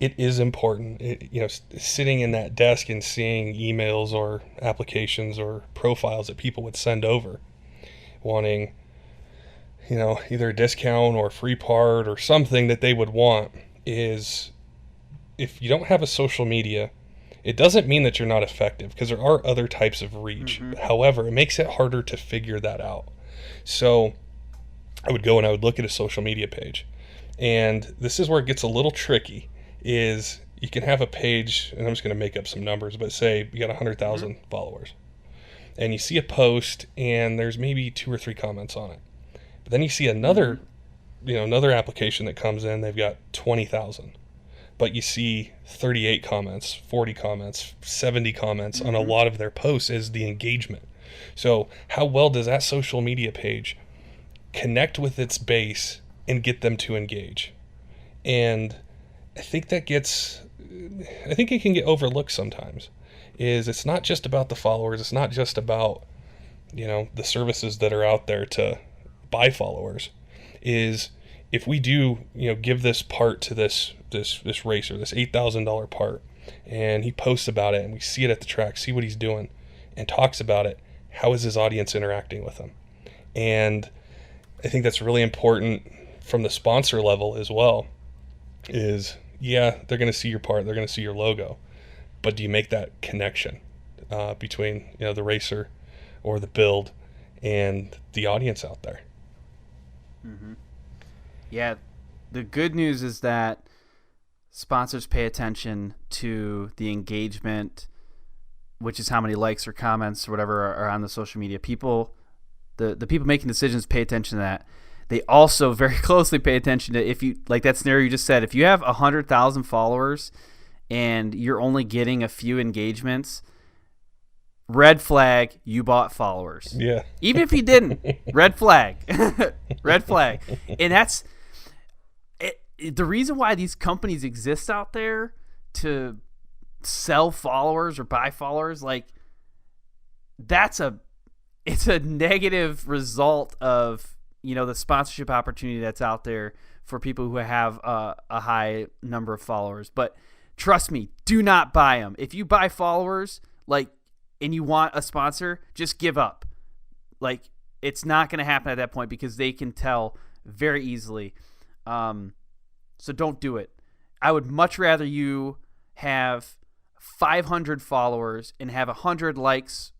It is important. Sitting in that desk and seeing emails or applications or profiles that people would send over, wanting, either a discount or a free part or something that they would want, is, if you don't have a social media, it doesn't mean that you're not effective, because there are other types of reach. Mm-hmm. However, it makes it harder to figure that out. So I would go and I would look at a social media page. And this is where it gets a little tricky, is you can have a page, and I'm just going to make up some numbers, but say you got 100,000 followers. And you see a post and there's maybe 2 or 3 comments on it. But then you see another application that comes in, they've got 20,000. But you see 38 comments, 40 comments, 70 comments on a lot of their posts as the engagement. So how well does that social media page connect with its base and get them to engage? And I think it can get overlooked sometimes. It's not just about the followers. It's not just about, the services that are out there to buy followers. If we do, give this part to this racer, this $8,000 part, and he posts about it, and we see it at the track, see what he's doing, and talks about it, how is his audience interacting with him? And I think that's really important from the sponsor level as well, is, yeah, they're going to see your part, they're going to see your logo, but do you make that connection between, the racer or the build and the audience out there? Mm-hmm. Yeah, the good news is that sponsors pay attention to the engagement, which is how many likes or comments or whatever are on the social media. People, the people making decisions pay attention to that. They also very closely pay attention to, if you, like that scenario you just said, if you have 100,000 followers and you're only getting a few engagements, red flag, you bought followers. Yeah. Even if you didn't, red flag. Red flag. And that's the reason why these companies exist out there, to sell followers or buy followers. Like, it's a negative result of, the sponsorship opportunity that's out there for people who have a high number of followers. But trust me, do not buy them. If you buy followers, and you want a sponsor, just give up. It's not going to happen at that point, because they can tell very easily. So don't do it. I would much rather you have 500 followers and have 100 likes,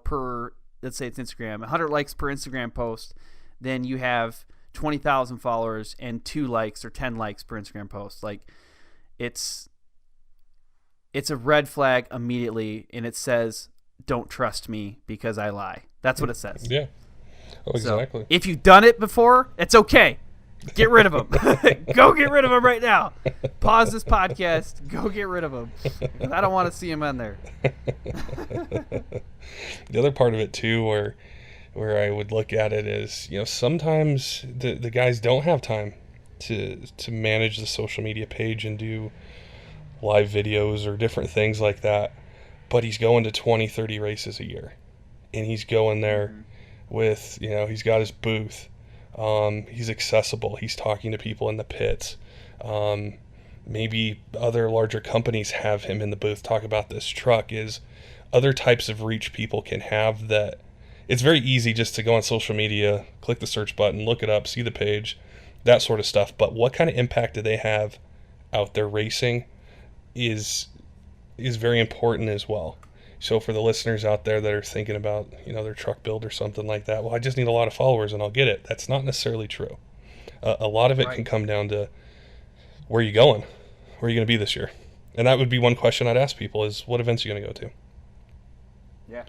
per, let's say it's Instagram, 100 likes per Instagram post, than you have 20,000 followers and 2 likes or 10 likes per Instagram post. it's a red flag immediately, and it says, "Don't trust me because I lie." That's what it says. Yeah. Oh, exactly. So, if you've done it before, it's okay. Get rid of them. Go get rid of them right now. Pause this podcast. Go get rid of them. I don't want to see them on there. The other part of it too, where I would look at it is, sometimes the guys don't have time to manage the social media page and do live videos or different things like that. But he's going to 20, 30 races a year, and he's going there with, he's got his booth. He's accessible. He's talking to people in the pits. Maybe other larger companies have him in the booth talk about this truck. Is other types of reach people can have that. It's very easy just to go on social media, click the search button, look it up, see the page, that sort of stuff. But what kind of impact do they have out there racing is very important as well. So for the listeners out there that are thinking about, their truck build or something like that, well, I just need a lot of followers and I'll get it. That's not necessarily true. A lot of it can come down to where are you going? Where are you going to be this year? And that would be one question I'd ask people is, what events are you going to go to? Yeah.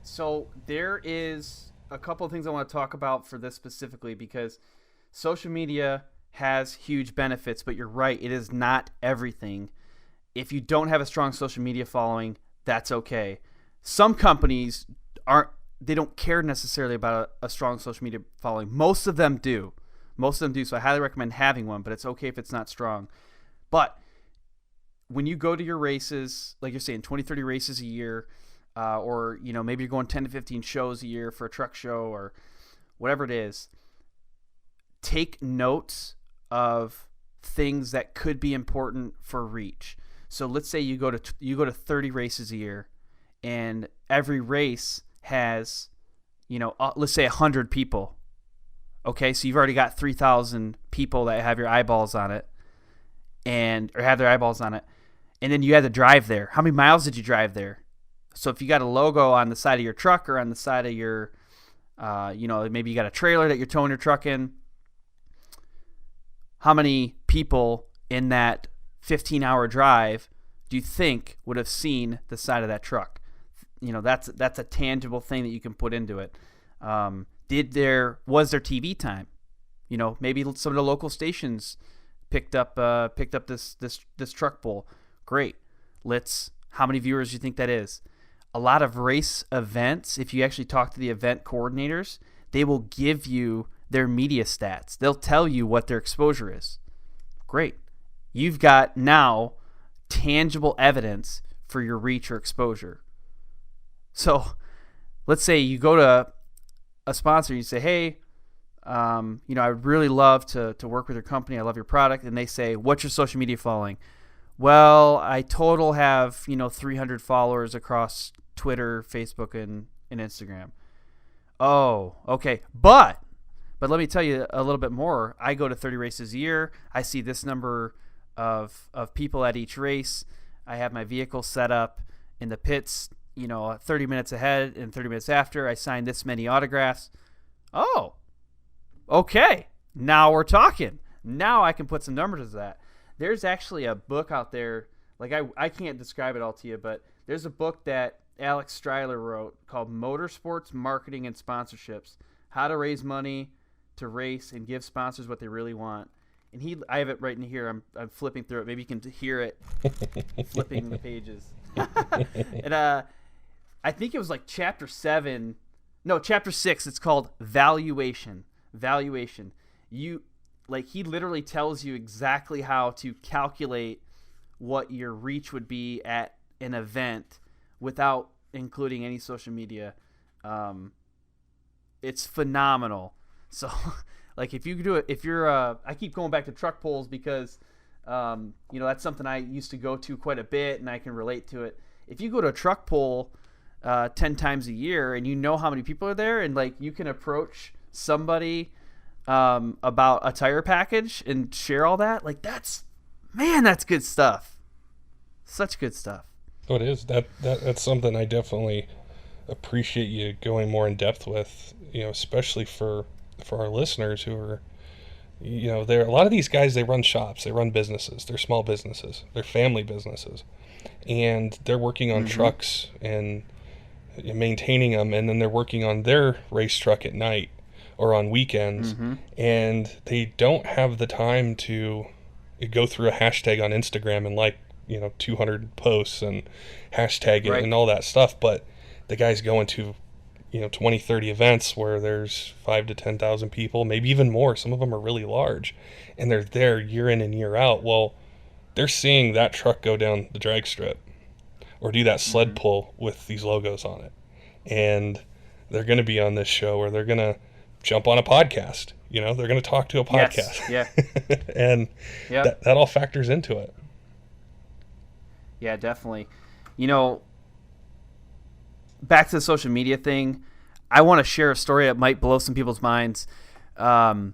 So there is a couple of things I want to talk about for this specifically, because social media has huge benefits, but you're right, it is not everything. If you don't have a strong social media following, that's okay. Some companies they don't care necessarily about a strong social media following. Most of them do. So I highly recommend having one, but it's okay if it's not strong. But when you go to your races, like you're saying, 20, 30 races a year, or maybe you're going 10 to 15 shows a year for a truck show or whatever it is, take notes of things that could be important for reach. So let's say you go to 30 races a year, and every race has, let's say 100 people. Okay, so you've already got 3,000 people that have your eyeballs on it, or have their eyeballs on it, and then you had to drive there. How many miles did you drive there? So if you got a logo on the side of your truck or on the side of your, maybe you got a trailer that you're towing your truck in, how many people in that 15-hour drive do you think would have seen the side of that truck? That's a tangible thing that you can put into it. Was there TV time? Maybe some of the local stations picked up this truck pull. Great. How many viewers do you think that is? A lot of race events, if you actually talk to the event coordinators, they will give you their media stats. They'll tell you what their exposure is. Great. You've got now tangible evidence for your reach or exposure. So let's say you go to a sponsor and you say, hey, I'd really love to work with your company. I love your product. And they say, what's your social media following? Well, I total have, 300 followers across Twitter, Facebook, and Instagram. Oh, okay. But let me tell you a little bit more. I go to 30 races a year. I see this number of people at each race. I have my vehicle set up in the pits, 30 minutes ahead and 30 minutes after. I sign this many autographs. Oh, okay. Now we're talking. Now I can put some numbers to that. There's actually a book out there, like I can't describe it all to you, but there's a book that Alex Stryler wrote called Motorsports Marketing and Sponsorships: How to Raise Money to Race and Give Sponsors What They Really Want. And I have it right in here. I'm flipping through it. Maybe you can hear it flipping the pages. And I think it was like chapter 6. It's called Valuation. He literally tells you exactly how to calculate what your reach would be at an event without including any social media. It's phenomenal. So, if you do it, I keep going back to truck polls because, that's something I used to go to quite a bit and I can relate to it. If you go to a truck poll 10 times a year and you know how many people are there, and you can approach somebody about a tire package and share all that, that's good stuff. Such good stuff. Oh, it is. That's something I definitely appreciate you going more in depth with, especially for our listeners who are, there a lot of these guys, they run shops, they run businesses, they're small businesses, they're family businesses, and they're working on trucks and maintaining them, and then they're working on their race truck at night or on weekends, and they don't have the time to go through a hashtag on Instagram and 200 posts and hashtag it and all that stuff. But the guy's going to 20, 30 events where there's 5 to 10,000 people, maybe even more. Some of them are really large, and they're there year in and year out. Well, they're seeing that truck go down the drag strip or do that sled pull with these logos on it. And they're going to be on this show, or they're going to jump on a podcast. They're going to talk to a podcast. Yes. Yeah. And that all factors into it. Yeah, definitely. Back to the social media thing, I want to share a story that might blow some people's minds. I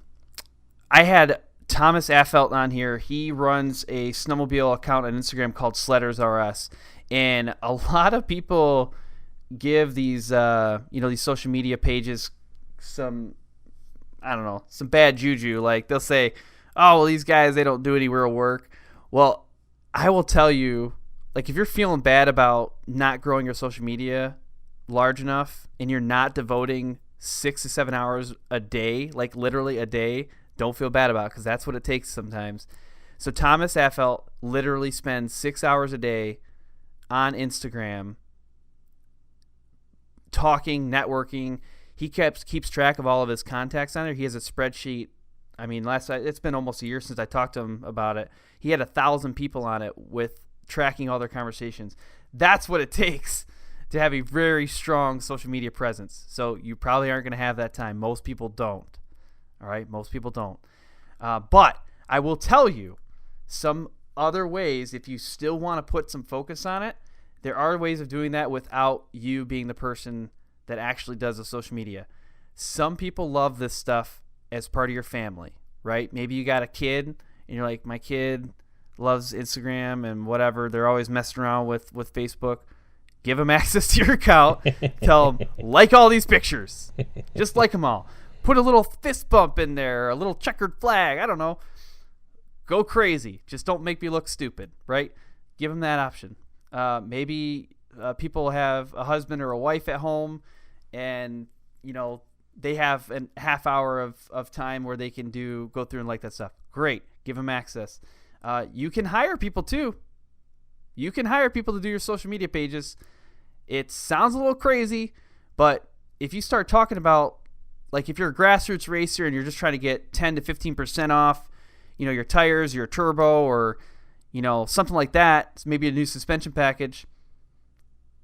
had Thomas Affelt on here. He runs a snowmobile account on Instagram called Sledders RS, and a lot of people give these these social media pages some bad juju. Like, they'll say, oh, well, these guys, they don't do any real work. Well, I will tell you, if you're feeling bad about not growing your social media large enough and you're not devoting 6 to 7 hours a day, literally a day, don't feel bad about it, because that's what it takes sometimes. So Thomas Affelt literally spends 6 hours a day on Instagram talking, networking. He keeps track of all of his contacts on there. He has a spreadsheet. I mean, it's been almost a year since I talked to him about it. He had 1,000 people on it with tracking all their conversations. That's what it takes to have a very strong social media presence. So you probably aren't going to have that time. Most people don't. All right? Most people don't. But I will tell you some other ways, if you still want to put some focus on it. There are ways of doing that without you being the person that actually does the social media. Some people love this stuff as part of your family, right? Maybe you got a kid and you're like, my kid loves Instagram and whatever. They're always messing around with Facebook. Give them access to your account. Tell them, like all these pictures. Just like them all. Put a little fist bump in there, a little checkered flag. I don't know. Go crazy. Just don't make me look stupid, right? Give them that option. Maybe people have a husband or a wife at home, and they have a half hour of time where they can go through and like that stuff. Great. Give them access. You can hire people too. You can hire people to do your social media pages. It sounds a little crazy, but if you start talking about, if you're a grassroots racer and you're just trying to get 10 to 15% off, your tires, your turbo, or something like that, maybe a new suspension package,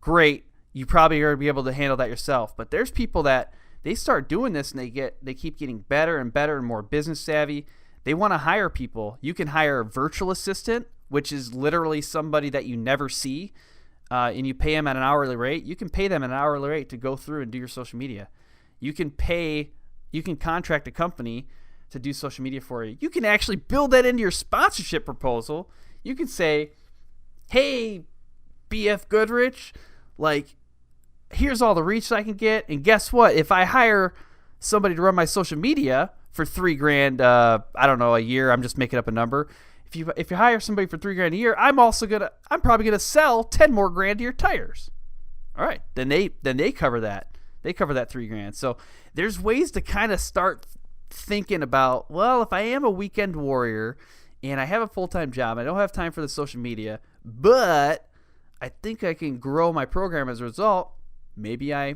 great. You probably are going to be able to handle that yourself. But there's people that they start doing this and they keep getting better and better and more business savvy. They want to hire people. You can hire a virtual assistant, which is literally somebody that you never see, and you pay them at an hourly rate. You can pay them at an hourly rate to go through and do your social media. You can contract a company to do social media for you. You can actually build that into your sponsorship proposal. You can say, hey, BF Goodrich, here's all the reach I can get, and guess what? If I hire somebody to run my social media for $3,000, I don't know, a year, I'm just making up a number. If you hire somebody for $3,000 a year, I'm probably gonna sell 10 more grand to your tires. All right, then they cover that. They cover that $3,000. So there's ways to kind of start thinking about, well, if I am a weekend warrior and I have a full-time job, I don't have time for the social media, but I think I can grow my program as a result. Maybe I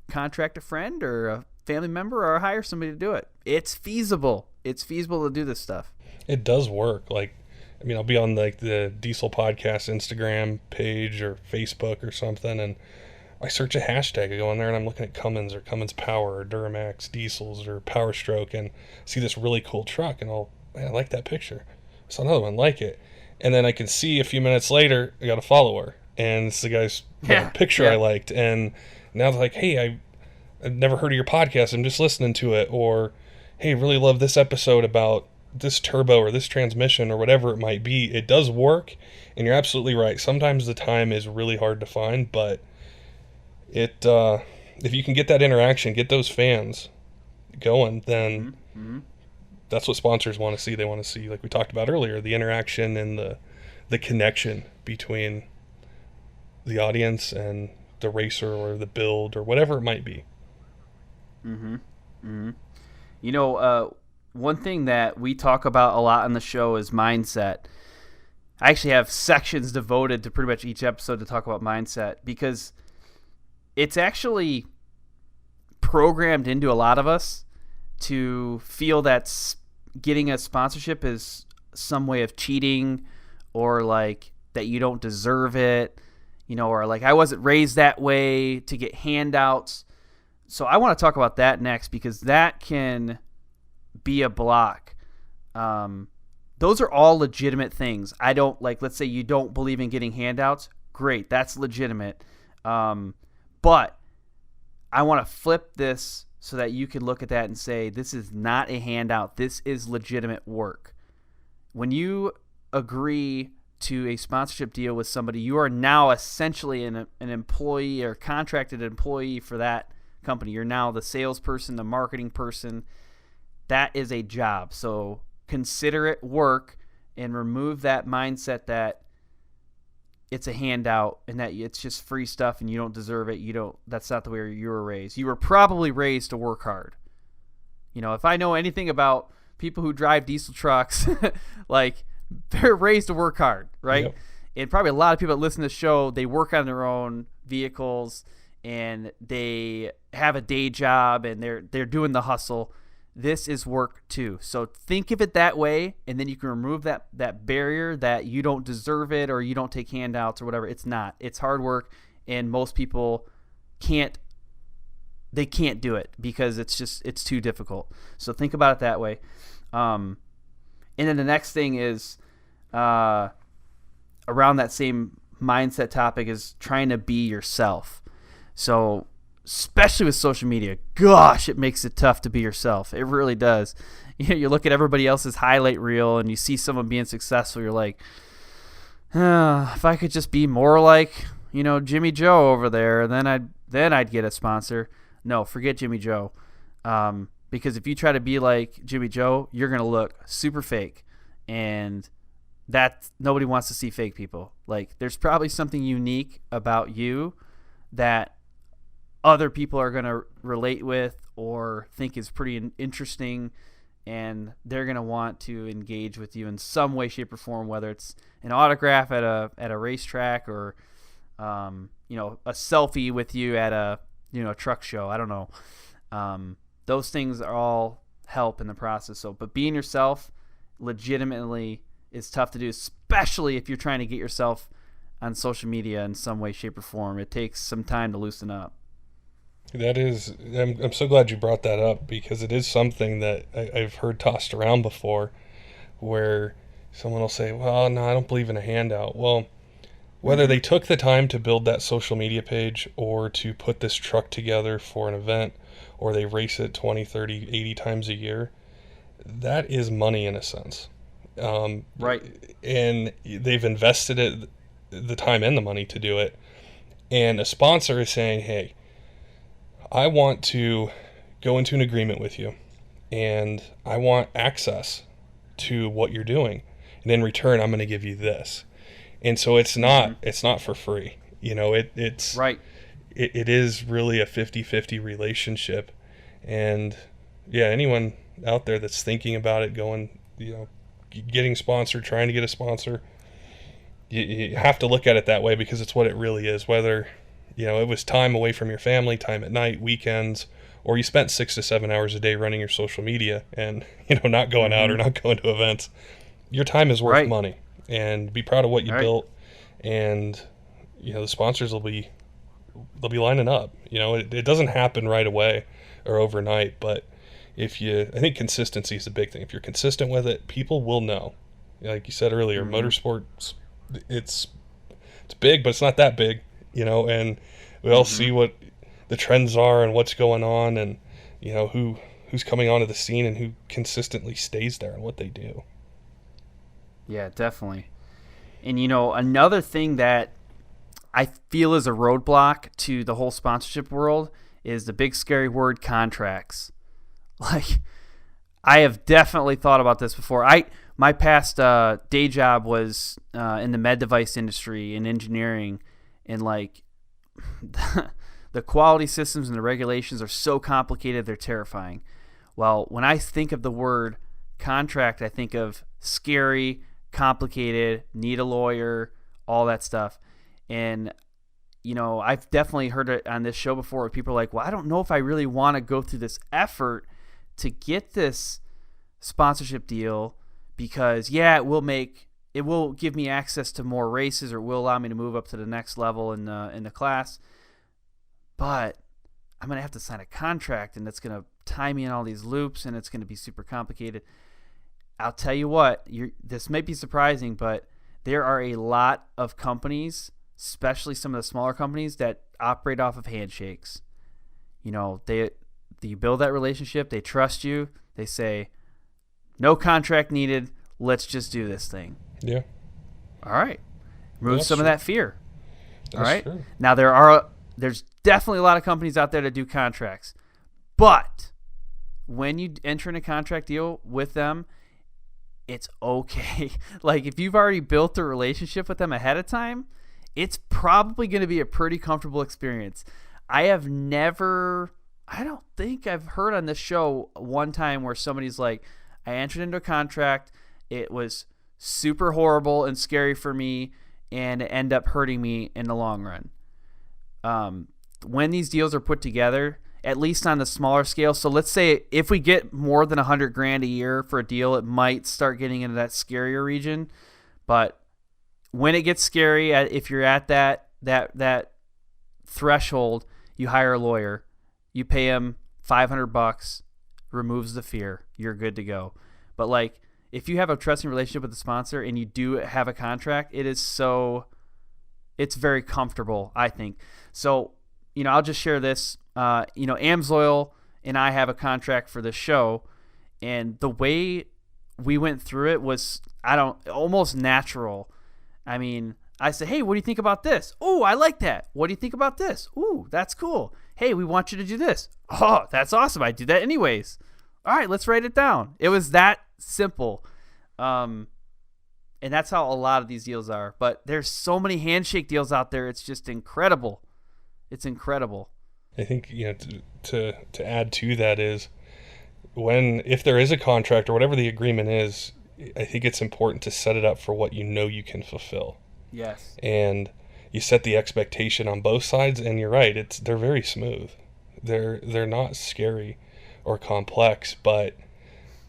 contract a friend or a family member or hire somebody to do it. It's feasible. It's feasible to do this stuff. It does work. I'll be on the Diesel Podcast Instagram page or Facebook or something, and I search a hashtag. I go on there and I'm looking at Cummins or Cummins Power or Duramax Diesels or Powerstroke and see this really cool truck, and I like that picture. So another one like it. And then I can see a few minutes later, I got a follower, and it's the guy's picture I liked. And now they're like, hey, I've never heard of your podcast. I'm just listening to it. Or, hey, really love this episode about this turbo or this transmission or whatever it might be. It does work, and you're absolutely right. Sometimes the time is really hard to find, but if you can get that interaction, get those fans going, then that's what sponsors want to see. They want to see, like we talked about earlier, the interaction and the connection between the audience and the racer or the build or whatever it might be. You know, one thing that we talk about a lot on the show is mindset. I actually have sections devoted to pretty much each episode to talk about mindset, because it's actually programmed into a lot of us to feel that getting a sponsorship is some way of cheating, or like that you don't deserve it, you know, or like I wasn't raised that way to get handouts. So I want to talk about that next, because that can be a block. Those are all legitimate things. I don't, like, let's say you don't believe in getting handouts. Great, that's legitimate. But I want to flip this so that you can look at that and say, this is not a handout. This is legitimate work. When you agree to a sponsorship deal with somebody, you are now essentially an employee or contracted employee for that company. You're now the salesperson, the marketing person. That is a job. So consider it work, and remove that mindset that it's a handout and that it's just free stuff and you don't deserve it. That's not the way you were raised. You were probably raised to work hard. You know, if I know anything about people who drive diesel trucks, like, they're raised to work hard, right? Yep. And probably a lot of people that listen to the show, they work on their own vehicles and they have a day job and they're doing the hustle. This is work too. So think of it that way, and then you can remove that barrier that you don't deserve it or you don't take handouts or whatever. It's not. It's hard work, and most people can't do it because it's too difficult. So think about it that way. And then the next thing is around that same mindset topic is trying to be yourself. So especially with social media, gosh, it makes it tough to be yourself. It really does. You look at everybody else's highlight reel and you see someone being successful. You're like, if I could just be more like, Jimmy Joe over there, then I'd get a sponsor. No, forget Jimmy Joe. Because if you try to be like Jimmy Joe, you're going to look super fake. And nobody wants to see fake people. Like, there's probably something unique about you that other people are going to relate with or think is pretty interesting, and they're going to want to engage with you in some way, shape, or form, whether it's an autograph at a racetrack or a selfie with you at a truck show. I don't know. Those things are all help in the process. But being yourself legitimately is tough to do, especially if you're trying to get yourself on social media in some way, shape, or form. It takes some time to loosen up. That is, I'm so glad you brought that up, because it is something that I've heard tossed around before, where someone will say, well, no, I don't believe in a handout. Well, whether they took the time to build that social media page or to put this truck together for an event, or they race it 20, 30, 80 times a year, that is money in a sense. Right. And they've invested the time and the money to do it. And a sponsor is saying, hey, I want to go into an agreement with you, and I want access to what you're doing. And in return, I'm going to give you this. And so it's not for free. It's right. It is really a 50-50 relationship. And yeah, anyone out there that's thinking about it, going, getting sponsored, trying to get a sponsor, you have to look at it that way, because it's what it really is. Whether it was time away from your family, time at night, weekends, or you spent 6 to 7 hours a day running your social media and, not going out or not going to events. Your time is worth money, and be proud of what you built. And, the sponsors they'll be lining up. It doesn't happen right away or overnight, but I think consistency is the big thing. If you're consistent with it, people will know. Like you said earlier, motorsports, it's big, but it's not that big. And we all see what the trends are and what's going on, and who's coming onto the scene and who consistently stays there and what they do. Yeah, definitely. And another thing that I feel is a roadblock to the whole sponsorship world is the big scary word contracts. Like, I have definitely thought about this before. My past day job was in the med device industry in engineering, and like the quality systems and the regulations are so complicated, they're terrifying. Well, when I think of the word contract, I think of scary, complicated, need a lawyer, all that stuff. And I've definitely heard it on this show before where people are like, well, I don't know if I really want to go through this effort to get this sponsorship deal because, it will give me access to more races or it will allow me to move up to the next level in the class. But I'm going to have to sign a contract and it's going to tie me in all these loops and it's going to be super complicated. I'll tell you what, this may be surprising, but there are a lot of companies, especially some of the smaller companies, that operate off of handshakes. You build that relationship, they trust you, they say, no contract needed, let's just do this thing. Yeah. All right. Remove some of that fear. All right. True. Now there's definitely a lot of companies out there that do contracts. But when you enter in a contract deal with them, it's okay. Like if you've already built a relationship with them ahead of time, it's probably going to be a pretty comfortable experience. I don't think I've heard on this show one time where somebody's like, I entered into a contract, it was super horrible and scary for me, and it ended up hurting me in the long run. When these deals are put together, at least on the smaller scale, so let's say if we get more than $100,000 a year for a deal, it might start getting into that scarier region. But when it gets scary, if you're at that threshold, you hire a lawyer, you pay him $500, removes the fear, you're good to go. But like if you have a trusting relationship with the sponsor and you do have a contract, it's very comfortable, I think. So I'll just share this. Amsoil and I have a contract for this show, and the way we went through it was almost natural. I mean, I said, hey, what do you think about this? Oh, I like that. What do you think about this? Ooh, that's cool. Hey, we want you to do this. Oh, that's awesome. I do that anyways. All right, let's write it down. It was that simple. And that's how a lot of these deals are. But there's so many handshake deals out there. It's just incredible. It's incredible. I think to add to that is if there is a contract or whatever the agreement is, I think it's important to set it up for what you can fulfill. Yes. And you set the expectation on both sides, and you're right, they're very smooth. They're not scary or complex, but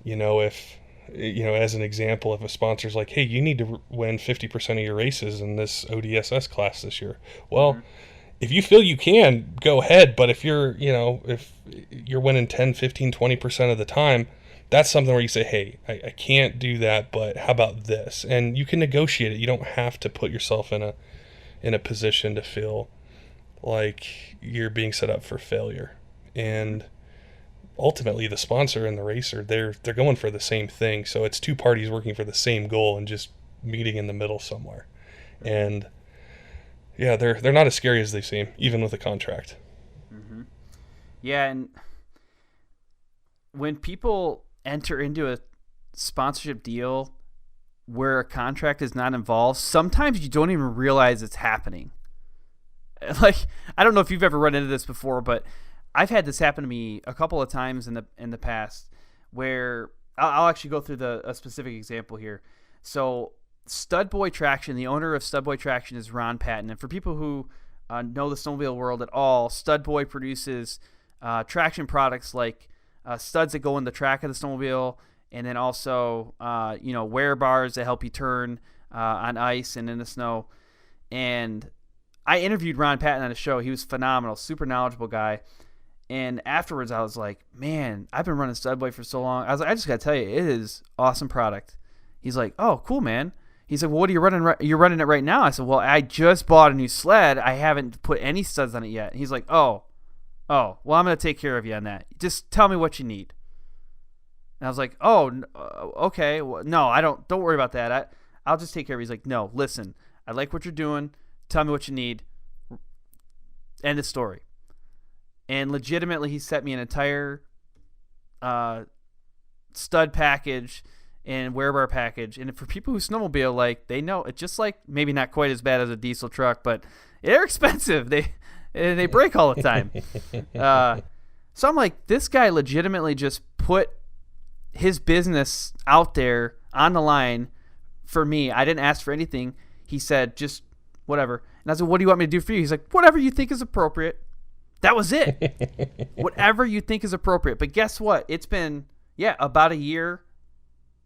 if as an example, if a sponsor's like, hey, you need to win 50% of your races in this ODSS class this year. Well, if you feel you can, go ahead. But if you're winning 10, 15, 20% of the time, that's something where you say, hey, I can't do that, but how about this? And you can negotiate it. You don't have to put yourself in a position to feel like you're being set up for failure. And ultimately the sponsor and the racer, they're going for the same thing. So it's two parties working for the same goal and just meeting in the middle somewhere. And yeah, they're not as scary as they seem, even with a contract. Mm-hmm. Yeah, and when people enter into a sponsorship deal where a contract is not involved, sometimes you don't even realize it's happening. Like, I don't know if you've ever run into this before, but I've had this happen to me a couple of times in the past where I'll actually go through a specific example here. So Studboy Traction, the owner of Studboy Traction is Ron Patton. And for people who know the snowmobile world at all, Studboy produces traction products like studs that go in the track of the snowmobile, and then also wear bars that help you turn on ice and in the snow. And I interviewed Ron Patton on the show. He was phenomenal, super knowledgeable guy. And afterwards, I was like, man, I've been running Studboy for so long. I was like, I just got to tell you, it is awesome product. He's like, oh, cool, man. He's like, well, what are you running? You're running it right now. I said, well, I just bought a new sled. I haven't put any studs on it yet. And he's like, oh, well, I'm going to take care of you on that. Just tell me what you need. And I was like, oh, okay. Well, no, don't worry about that. I'll just take care of you. He's like, no, listen, I like what you're doing. Tell me what you need. End of story. And legitimately, he set me an entire stud package and wear bar package. And for people who snowmobile, like, they know it's just like maybe not quite as bad as a diesel truck, but they're expensive. They break all the time. So I'm like, this guy legitimately just put his business out there on the line for me. I didn't ask for anything. He said, just whatever. And I said, what do you want me to do for you? He's like, whatever you think is appropriate. That was it. Whatever you think is appropriate. But guess what? It's been, about a year.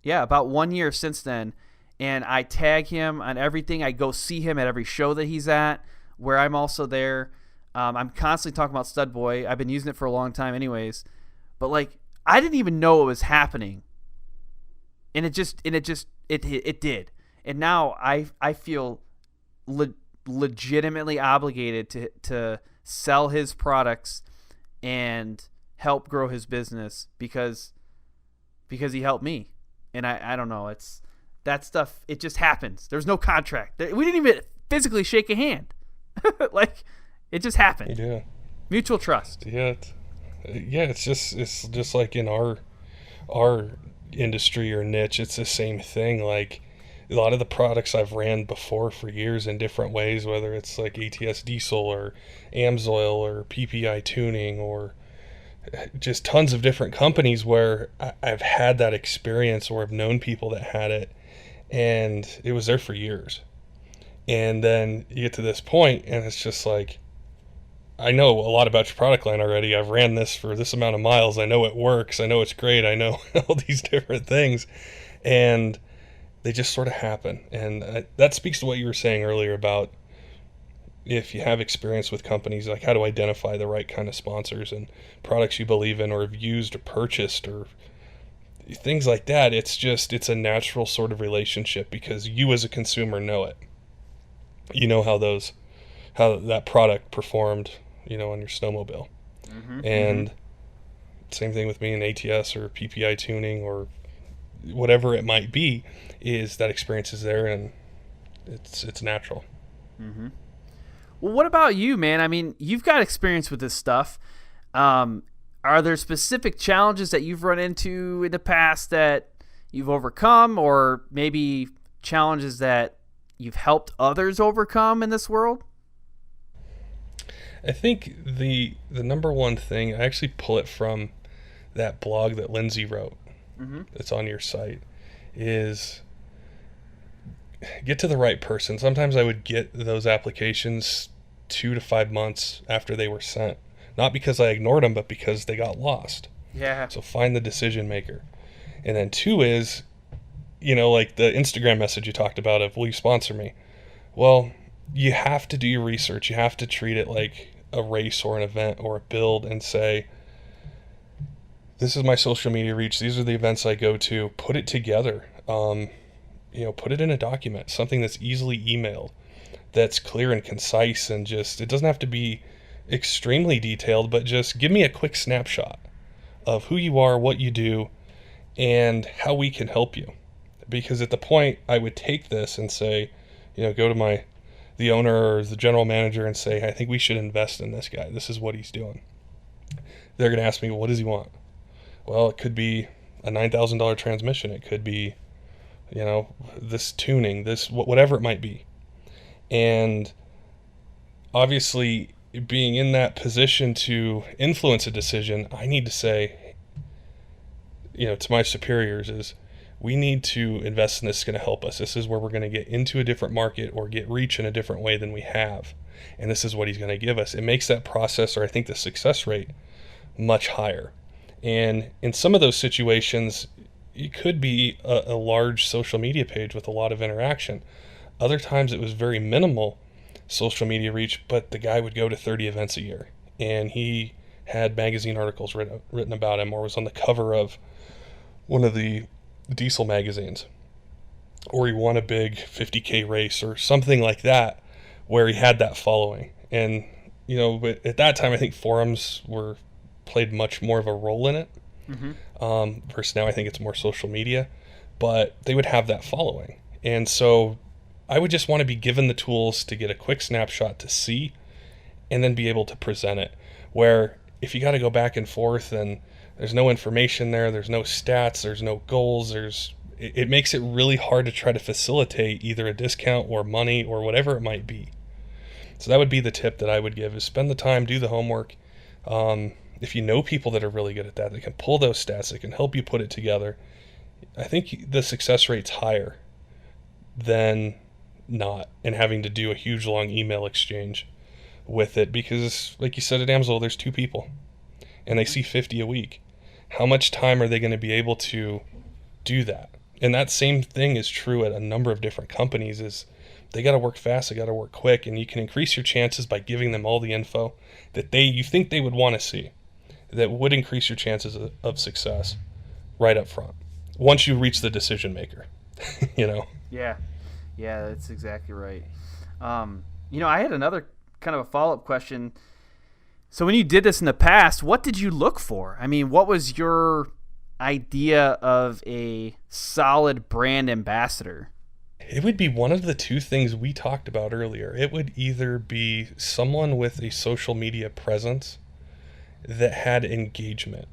Yeah, about 1 year since then. And I tag him on everything. I go see him at every show that he's at, where I'm also there. I'm constantly talking about Stud Boy. I've been using it for a long time anyways. But, like, I didn't even know it was happening. And it did. And now I feel legitimately obligated to sell his products and help grow his business because he helped me. And I don't know, it's that stuff, it just happens. There's no contract. We didn't even physically shake a hand. Like, it just happened. Yeah. Mutual trust. Yeah. It's just like in our industry or niche, it's the same thing. Like, a lot of the products I've ran before for years in different ways, whether it's like ATS Diesel or Amsoil or PPEI tuning or just tons of different companies where I've had that experience or I've known people that had it, and it was there for years. And then you get to this point and it's just like, I know a lot about your product line already. I've ran this for this amount of miles. I know it works. I know it's great. I know all these different things. And they just sort of happen. And that speaks to what you were saying earlier about if you have experience with companies, like how to identify the right kind of sponsors and products you believe in or have used or purchased or things like that. It's a natural sort of relationship because you as a consumer know it. You know how that product performed, on your snowmobile. And same thing with me in ATS or PPEI tuning or whatever it might be, is that experience is there and it's natural. Well, what about you, man? I mean, you've got experience with this stuff. Are there specific challenges that you've run into in the past that you've overcome, or maybe challenges that you've helped others overcome in this world? I think the number one thing, I actually pull it from that blog that Lindsay wrote. That's on your site, is get to the right person. Sometimes I would get those applications 2 to 5 months after they were sent, not because I ignored them, but because they got lost. Yeah. So find the decision maker. And then 2 is, like the Instagram message you talked about of, will you sponsor me? Well, you have to do your research. You have to treat it like a race or an event or a build and say, this is my social media reach. These are the events I go to. Put it together. Put it in a document, something that's easily emailed, that's clear and concise, and just, it doesn't have to be extremely detailed, but just give me a quick snapshot of who you are, what you do, and how we can help you. Because at the point I would take this and say, go to the owner or the general manager and say, I think we should invest in this guy. This is what he's doing. They're going to ask me, what does he want? Well, it could be a $9,000 transmission. It could be, this tuning, this, whatever it might be. And obviously, being in that position to influence a decision, I need to say, to my superiors is, we need to invest in this. It's going to help us. This is where we're going to get into a different market or get reach in a different way than we have. And this is what he's going to give us. It makes that process, or I think the success rate, much higher. And in some of those situations, it could be a large social media page with a lot of interaction. Other times it was very minimal social media reach, but the guy would go to 30 events a year. And he had magazine articles written about him, or was on the cover of one of the diesel magazines. Or he won a big 50K race or something like that, where he had that following. And, but at that time, I think forums played much more of a role in it. Versus now I think it's more social media, but they would have that following. And so I would just want to be given the tools to get a quick snapshot to see and then be able to present it, where if you got to go back and forth and there's no information there's no stats, there's no goals, it makes it really hard to try to facilitate either a discount or money or whatever it might be. So that would be the tip that I would give, is spend the time, do the homework. If you know people that are really good at that, they can pull those stats, they can help you put it together. I think the success rate's higher than not, and having to do a huge long email exchange with it, because like you said at Amsoil, there's 2 people and they see 50 a week. How much time are they going to be able to do that? And that same thing is true at a number of different companies, is they got to work fast, they got to work quick, and you can increase your chances by giving them all the info that you think they would want to see, that would increase your chances of success right up front once you reach the decision maker. Yeah, that's exactly right. I had another kind of a follow-up question. So when you did this in the past, what did you look for? I mean, what was your idea of a solid brand ambassador? It would be one of the 2 things we talked about earlier. It would either be someone with a social media presence that had engagement,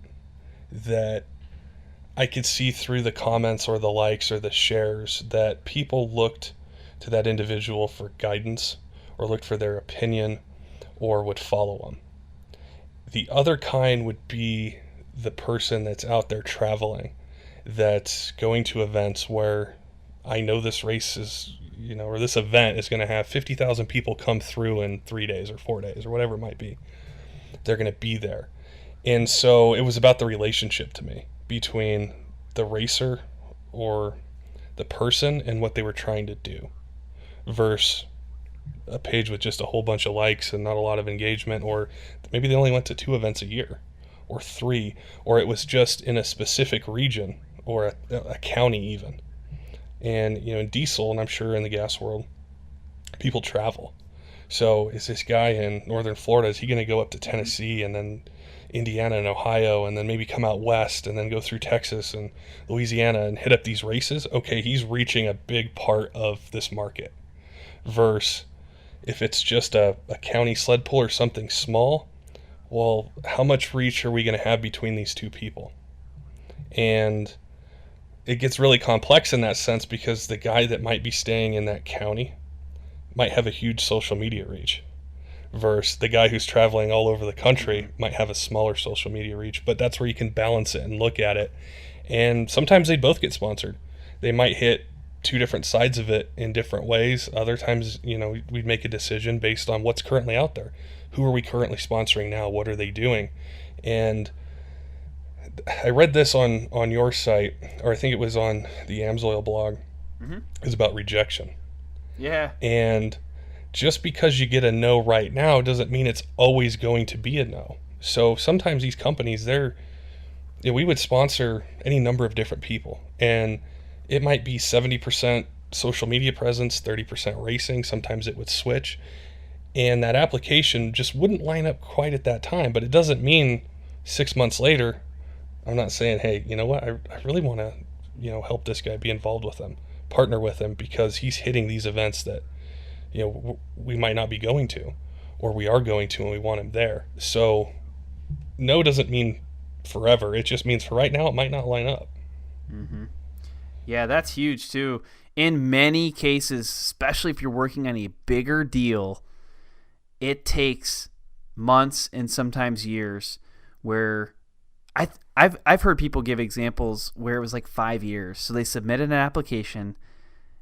that I could see through the comments or the likes or the shares that people looked to that individual for guidance or looked for their opinion or would follow them. The other kind would be the person that's out there traveling, that's going to events where I know this race is, or this event is going to have 50,000 people come through in 3 days or 4 days or whatever it might be. They're going to be there. And so it was about the relationship to me between the racer or the person and what they were trying to do, versus a page with just a whole bunch of likes and not a lot of engagement, or maybe they only went to 2 events a year or 3, or it was just in a specific region or a county even. And in diesel, and I'm sure in the gas world, people travel. So is this guy in northern Florida, is he going to go up to Tennessee and then Indiana and Ohio and then maybe come out west and then go through Texas and Louisiana and hit up these races? Okay, he's reaching a big part of this market. Versus if it's just a county sled pull or something small, well, how much reach are we going to have between these 2 people? And it gets really complex in that sense, because the guy that might be staying in that county might have a huge social media reach, versus the guy who's traveling all over the country might have a smaller social media reach. But that's where you can balance it and look at it. And sometimes they both get sponsored. They might hit 2 different sides of it in different ways. Other times, we'd make a decision based on what's currently out there. Who are we currently sponsoring now? What are they doing? And I read this on your site, or I think it was on the Amsoil blog. It was about rejection. Yeah. And just because you get a no right now doesn't mean it's always going to be a no. So sometimes these companies, we would sponsor any number of different people, and it might be 70% social media presence, 30% racing. Sometimes it would switch, and that application just wouldn't line up quite at that time. But it doesn't mean 6 months later, I'm not saying, hey, you know what, I really want to, help this guy, be involved with him, partner with him, because he's hitting these events that, we might not be going to, or we are going to, and we want him there. So no doesn't mean forever. It just means for right now, it might not line up. Mm-hmm. Yeah, that's huge too. In many cases, especially if you're working on a bigger deal, it takes months and sometimes years, where I've heard people give examples where it was like 5 years. So they submitted an application,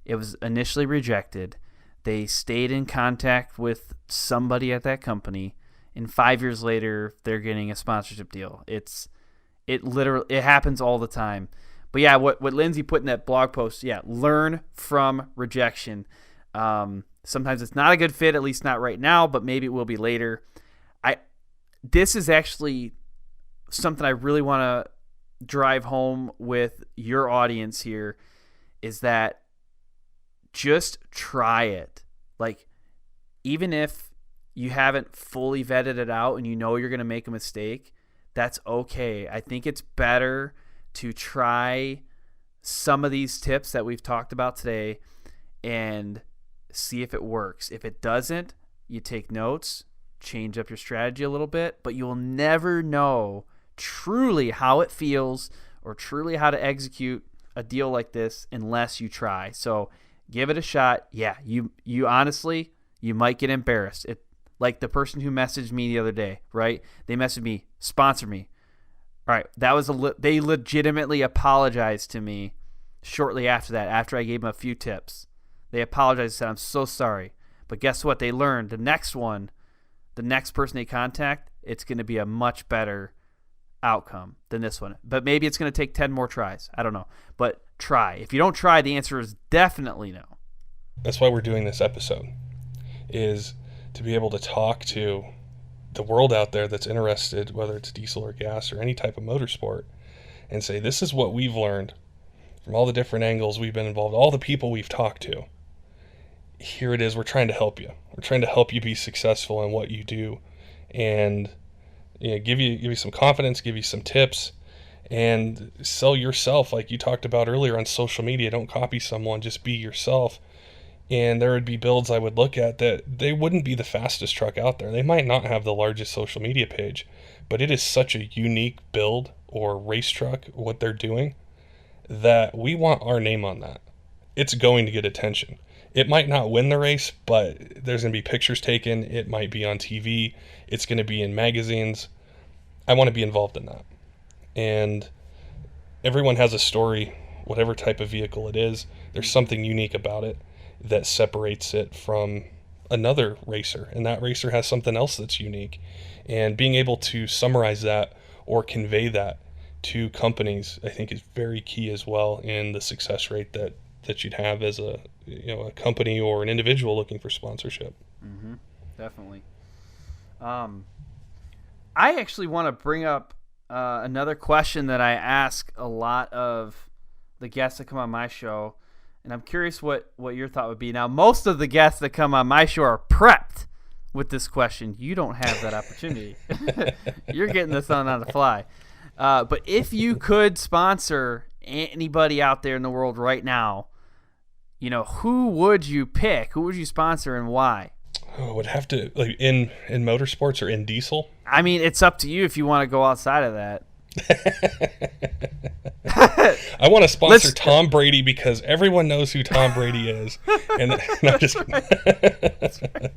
it was initially rejected, they stayed in contact with somebody at that company, and 5 years later they're getting a sponsorship deal. It happens all the time. But yeah, what Lindsay put in that blog post, learn from rejection. Sometimes it's not a good fit, at least not right now, but maybe it will be later. This is actually something I really want to drive home with your audience here, is that just try it. Like, even if you haven't fully vetted it out and you're going to make a mistake, that's okay. I think it's better to try some of these tips that we've talked about today and see if it works. If it doesn't, you take notes, change up your strategy a little bit, but you will never know truly how it feels or truly how to execute a deal like this unless you try. So give it a shot. Yeah, you honestly, you might get embarrassed. Like the person who messaged me the other day, right? They messaged me, sponsor me. All right, that was they legitimately apologized to me shortly after that, after I gave them a few tips. They apologized and said, I'm so sorry. But guess what? They learned the next person they contact, it's going to be a much better outcome than this one. But maybe it's going to take 10 more tries. I don't know. But try. If you don't try, the answer is definitely no. That's why we're doing this episode, is to be able to talk to the world out there that's interested, whether it's diesel or gas or any type of motorsport, and say, this is what we've learned from all the different angles we've been involved, all the people we've talked to. Here it is. We're trying to help you. We're trying to help you be successful in what you do, and give you some confidence, give you some tips, and sell yourself like you talked about earlier on social media. Don't copy someone, just be yourself. And there would be builds I would look at that they wouldn't be the fastest truck out there. They might not have the largest social media page, but it is such a unique build or race truck, what they're doing, that we want our name on that. It's going to get attention. It might not win the race, but there's going to be pictures taken. It might be on TV. It's going to be in magazines. I want to be involved in that. And everyone has a story, whatever type of vehicle it is. There's something unique about it that separates it from another racer. And that racer has something else that's unique. And being able to summarize that or convey that to companies, I think, is very key as well in the success rate that you'd have as a company or an individual looking for sponsorship. Mm-hmm. Definitely. I actually want to bring up another question that I ask a lot of the guests that come on my show, and I'm curious what your thought would be. Now, most of the guests that come on my show are prepped with this question. You don't have that opportunity. You're getting this on the fly. But if you could sponsor anybody out there in the world right now, who would you pick? Who would you sponsor and why? Oh, would have to, like, in motorsports or in diesel? I mean, it's up to you if you want to go outside of that. I want to sponsor Tom Brady because everyone knows who Tom Brady is. And no, just kidding. That's right.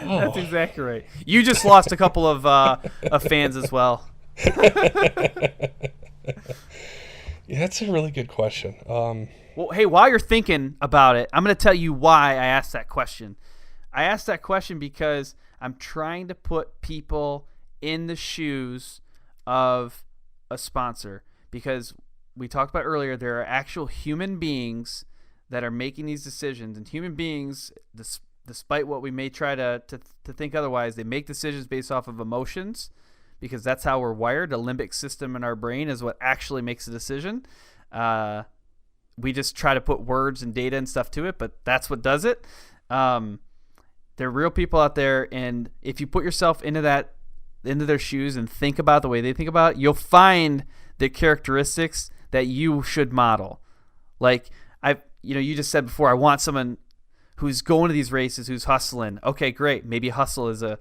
Oh. That's exactly right. You just lost a couple of fans as well. Yeah, that's a really good question. Well, hey, while you're thinking about it, I'm going to tell you why I asked that question. I asked that question because I'm trying to put people in the shoes of a sponsor, because we talked about earlier, there are actual human beings that are making these decisions, and human beings, despite what we may try to think otherwise, they make decisions based off of emotions, because that's how we're wired. The limbic system in our brain is what actually makes a decision. We just try to put words and data and stuff to it, but that's what does it. There are real people out there, and if you put yourself into their shoes and think about the way they think about it, you'll find the characteristics that you should model. Like you just said before, I want someone who's going to these races, who's hustling. Okay, great. Maybe hustle is a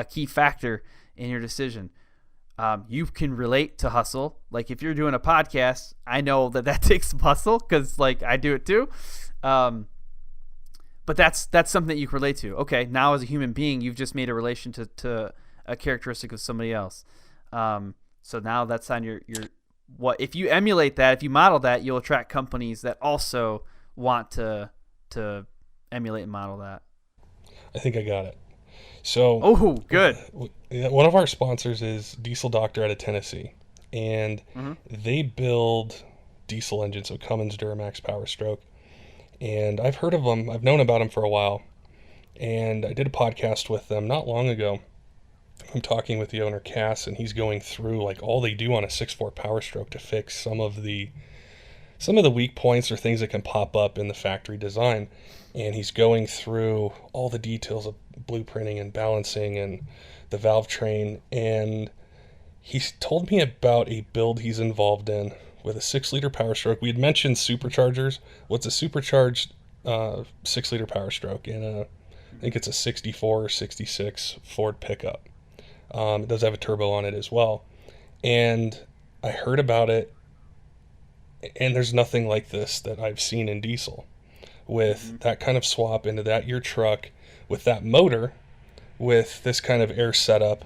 key factor in your decision. You can relate to hustle. Like if you're doing a podcast, I know that takes some hustle because I do it too. But that's something that you can relate to. Okay, now as a human being, you've just made a relation to a characteristic of somebody else. So now that's on your what if you emulate that, if you model that, you'll attract companies that also want to emulate and model that. I think I got it. So, good. One of our sponsors is Diesel Doctor out of Tennessee, and they build diesel engines, so Cummins, Duramax, Powerstroke. And I've heard of them. I've known about them for a while, and I did a podcast with them not long ago. I'm talking with the owner, Cass, and he's going through all they do on a 6.4 Powerstroke to fix some of the weak points or things that can pop up in the factory design. And he's going through all the details of blueprinting and balancing and the valve train. And he's told me about a build he's involved in with a 6-liter Powerstroke. We had mentioned superchargers. What's a supercharged 6-liter Powerstroke? And think it's a 64 or 66 Ford pickup. It does have a turbo on it as well. And I heard about it, and there's nothing like this that I've seen in diesel. With that kind of swap into that your truck, with that motor, with this kind of air setup,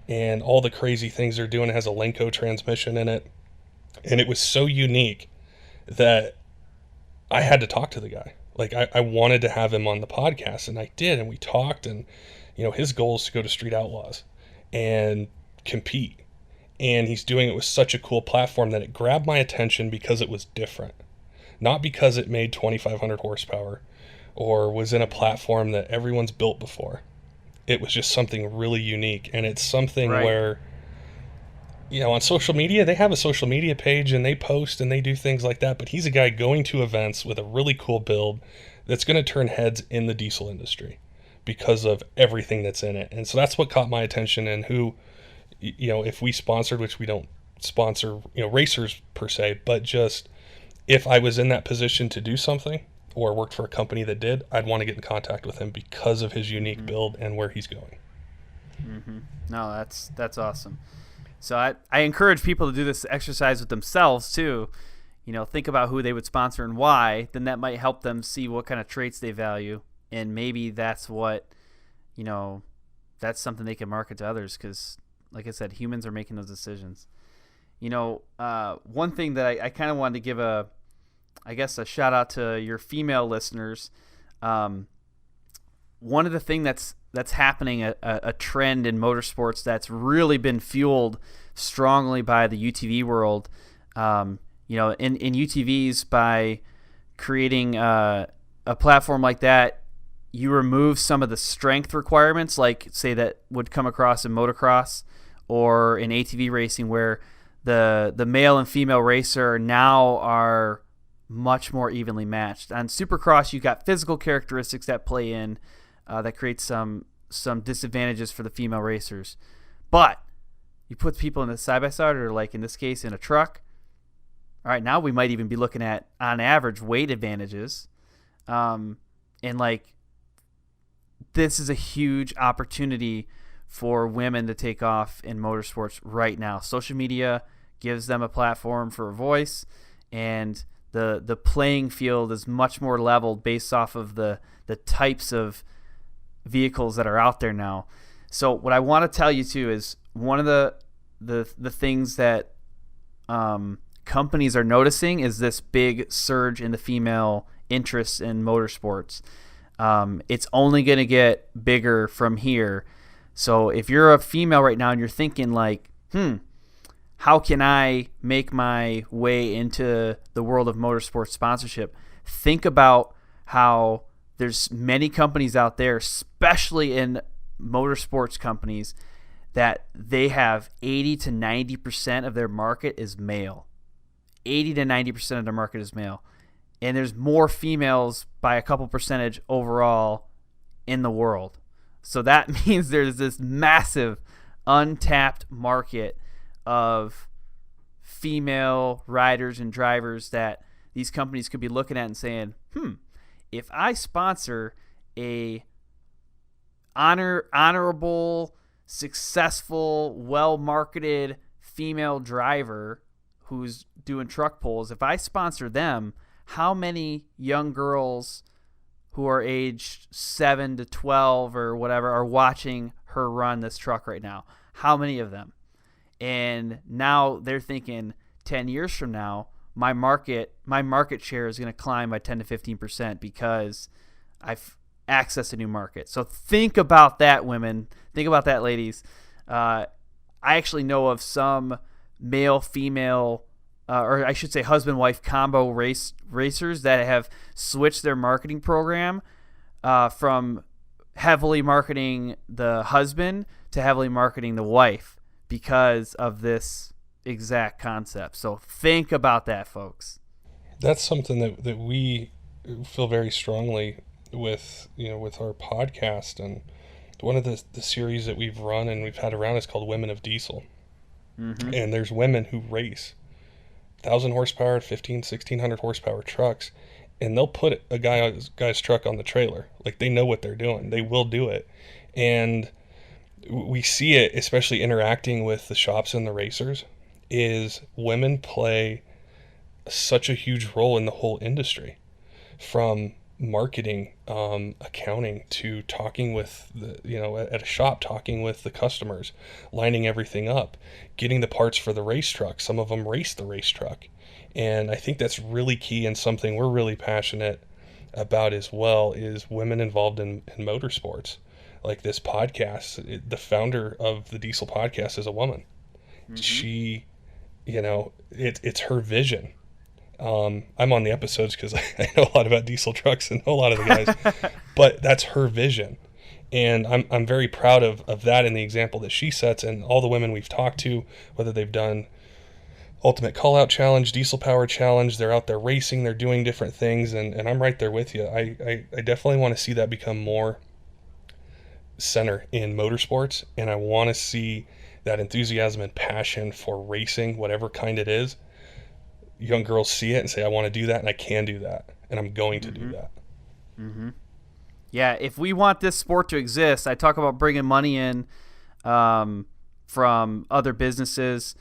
and all the crazy things they're doing. It has a Lenco transmission in it. And it was so unique that I had to talk to the guy. Like, I wanted to have him on the podcast, and I did, and we talked, and, you know, his goal is to go to Street Outlaws and compete. And he's doing it with such a cool platform that it grabbed my attention because it was different. Not because it made 2,500 horsepower or was in a platform that everyone's built before. It was just something really unique. And it's something where, you know, on social media, they have a social media page and they post and they do things like that. But he's a guy going to events with a really cool build that's going to turn heads in the diesel industry because of everything that's in it. And so that's what caught my attention, and who, you know, if we sponsored, which we don't sponsor, you know, racers per se, but just if I was in that position to do something or worked for a company that did, I'd want to get in contact with him because of his unique build and where he's going. No, that's awesome. So I encourage people to do this exercise with themselves too. You know, think about who they would sponsor and why. Then that might help them see what kind of traits they value, and maybe that's what, you know, that's something they can market to others. Because, like I said, humans are making those decisions. You know, one thing that I kind of wanted to give a shout out to your female listeners. One of the things that's happening, a trend in motorsports that's really been fueled strongly by the UTV world. You know, in UTVs, by creating a platform like that, you remove some of the strength requirements, like say that would come across in motocross or in ATV racing, where the male and female racer now are much more evenly matched. On Supercross, you got physical characteristics that play in, that creates some disadvantages for the female racers. But you put people in a side-by-side, or like in this case in a truck, all right, now we might even be looking at, on average, weight advantages. And like, this is a huge opportunity for women to take off in motorsports right now. Social media gives them a platform for a voice, and the playing field is much more leveled based off of the types of vehicles that are out there now. So what I want to tell you too is one of the things that companies are noticing is this big surge in the female interest in motorsports. It's only going to get bigger from here. So if you're a female right now and you're thinking like, how can I make my way into the world of motorsports sponsorship? Think about how there's many companies out there, especially in motorsports companies, that they have 80 to 90% of their market is male. 80 to 90% of their market is male. And there's more females by a couple percentage overall in the world. So that means there's this massive untapped market of female riders and drivers that these companies could be looking at and saying, if I sponsor a honorable, successful, well-marketed female driver who's doing truck pulls, if I sponsor them, how many young girls who are aged 7 to 12 or whatever are watching her run this truck right now? How many of them? And now they're thinking 10 years from now, my market share is going to climb by 10 to 15% because I've accessed a new market. So think about that, women. Think about that, ladies. I actually know of some male-female, or I should say husband-wife combo racers that have switched their marketing program from heavily marketing the husband to heavily marketing the wife because of this exact concept. So think about that, folks. That's something that we feel very strongly with, you know, with our podcast. And one of the series that we've run and we've had around is called Women of Diesel. And there's women who race 1,000 horsepower, 1,500, 1,600 horsepower trucks, and they'll put a guy's truck on the trailer. Like, they know what they're doing. They will do it. And we see it, especially interacting with the shops and the racers, is women play such a huge role in the whole industry, from marketing, accounting, to talking with at a shop, talking with the customers, lining everything up, getting the parts for the race truck. Some of them race the race truck. And I think that's really key, and something we're really passionate about as well, is women involved in motorsports. Like this podcast, the founder of the Diesel podcast is a woman. Mm-hmm. She, it's her vision. I'm on the episodes because I know a lot about diesel trucks and know a lot of the guys, but that's her vision. And I'm very proud of that and the example that she sets, and all the women we've talked to, whether they've done Ultimate Call-Out Challenge, Diesel Power Challenge, they're out there racing, they're doing different things, and I'm right there with you. I definitely want to see that become more center in motorsports, and I want to see that enthusiasm and passion for racing, whatever kind it is. Young girls see it and say, I want to do that, and I can do that, and I'm going to do that. Mm-hmm. Yeah, if we want this sport to exist, I talk about bringing money in from other businesses.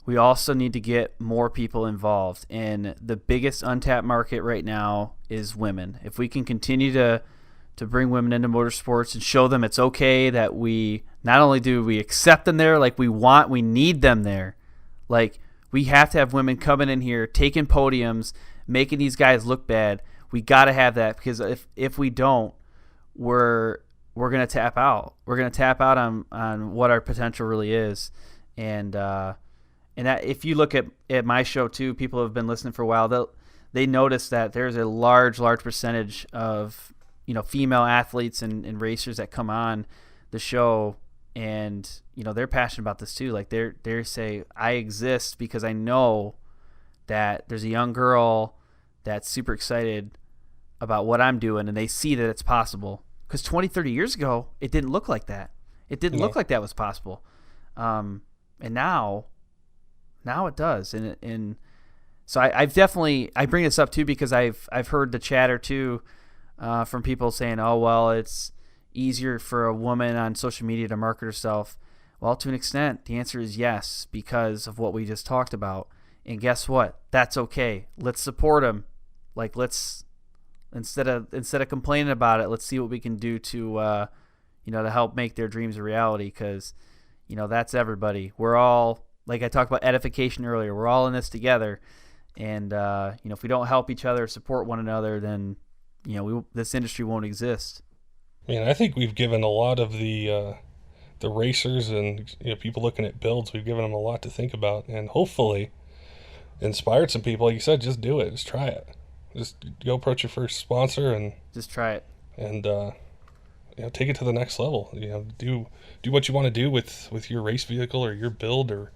We also need to get more people involved, and the biggest untapped market right now is women. If we can continue to bring women into motorsports and show them it's okay, that we not only do we accept them there, like we need them there. Like, we have to have women coming in here, taking podiums, making these guys look bad. We got to have that, because if we don't, we're going to tap out. We're going to tap out on what our potential really is. And that, if you look at my show too, people who have been listening for a while, they notice that there's a large percentage of female athletes and racers that come on the show, and they're passionate about this too. Like, they say, I exist because I know that there's a young girl that's super excited about what I'm doing, and they see that it's possible. Because 20, 30 years ago, it didn't look like that. It didn't look like that was possible. And now it does. And so I've definitely, I bring this up too because I've heard the chatter too from people saying, oh, well, it's easier for a woman on social media to market herself. Well, to an extent, the answer is yes, because of what we just talked about. And guess what? That's okay. Let's support them. Like, let's instead of complaining about it, let's see what we can do to to help make their dreams a reality, because that's everybody. We're all, like I talked about edification earlier, we're all in this together. And if we don't help each other, support one another, then this industry won't exist. I think we've given a lot of the racers and people looking at builds, we've given them a lot to think about, and hopefully inspired some people. Like you said, just do it, just try it, just go approach your first sponsor and just try it, and take it to the next level. Do what you want to do with your race vehicle or your build or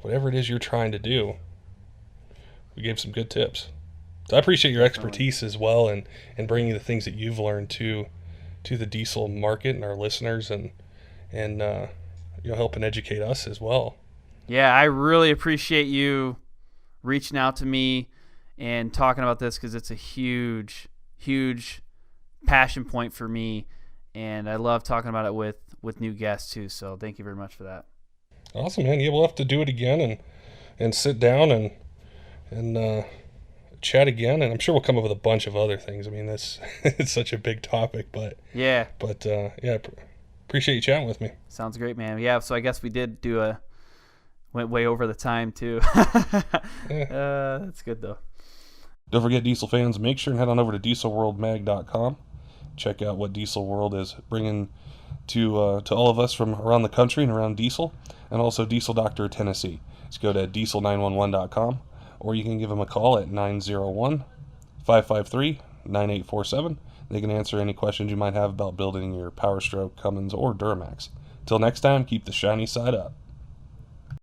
whatever it is you're trying to do. We gave some good tips, so I appreciate your expertise as well, and bringing the things that you've learned to the diesel market and our listeners, and helping educate us as well. Yeah, I really appreciate you reaching out to me and talking about this, because it's a huge passion point for me, and I love talking about it with new guests too. So thank you very much for that. Awesome, man. Yeah, we'll have to do it again and sit down and chat again, and I'm sure we'll come up with a bunch of other things. This it's such a big topic, but yeah, appreciate you chatting with me. Sounds great, man. Yeah, so I guess we did went way over the time too. That's good though. Don't forget, Diesel fans, make sure and head on over to dieselworldmag.com. Check out what Diesel World is bringing to all of us from around the country and around diesel, and also Diesel Doctor Tennessee. Just go to diesel911.com, or you can give them a call at 901-553-9847. They can answer any questions you might have about building your Powerstroke, Cummins, or Duramax. Till next time, keep the shiny side up.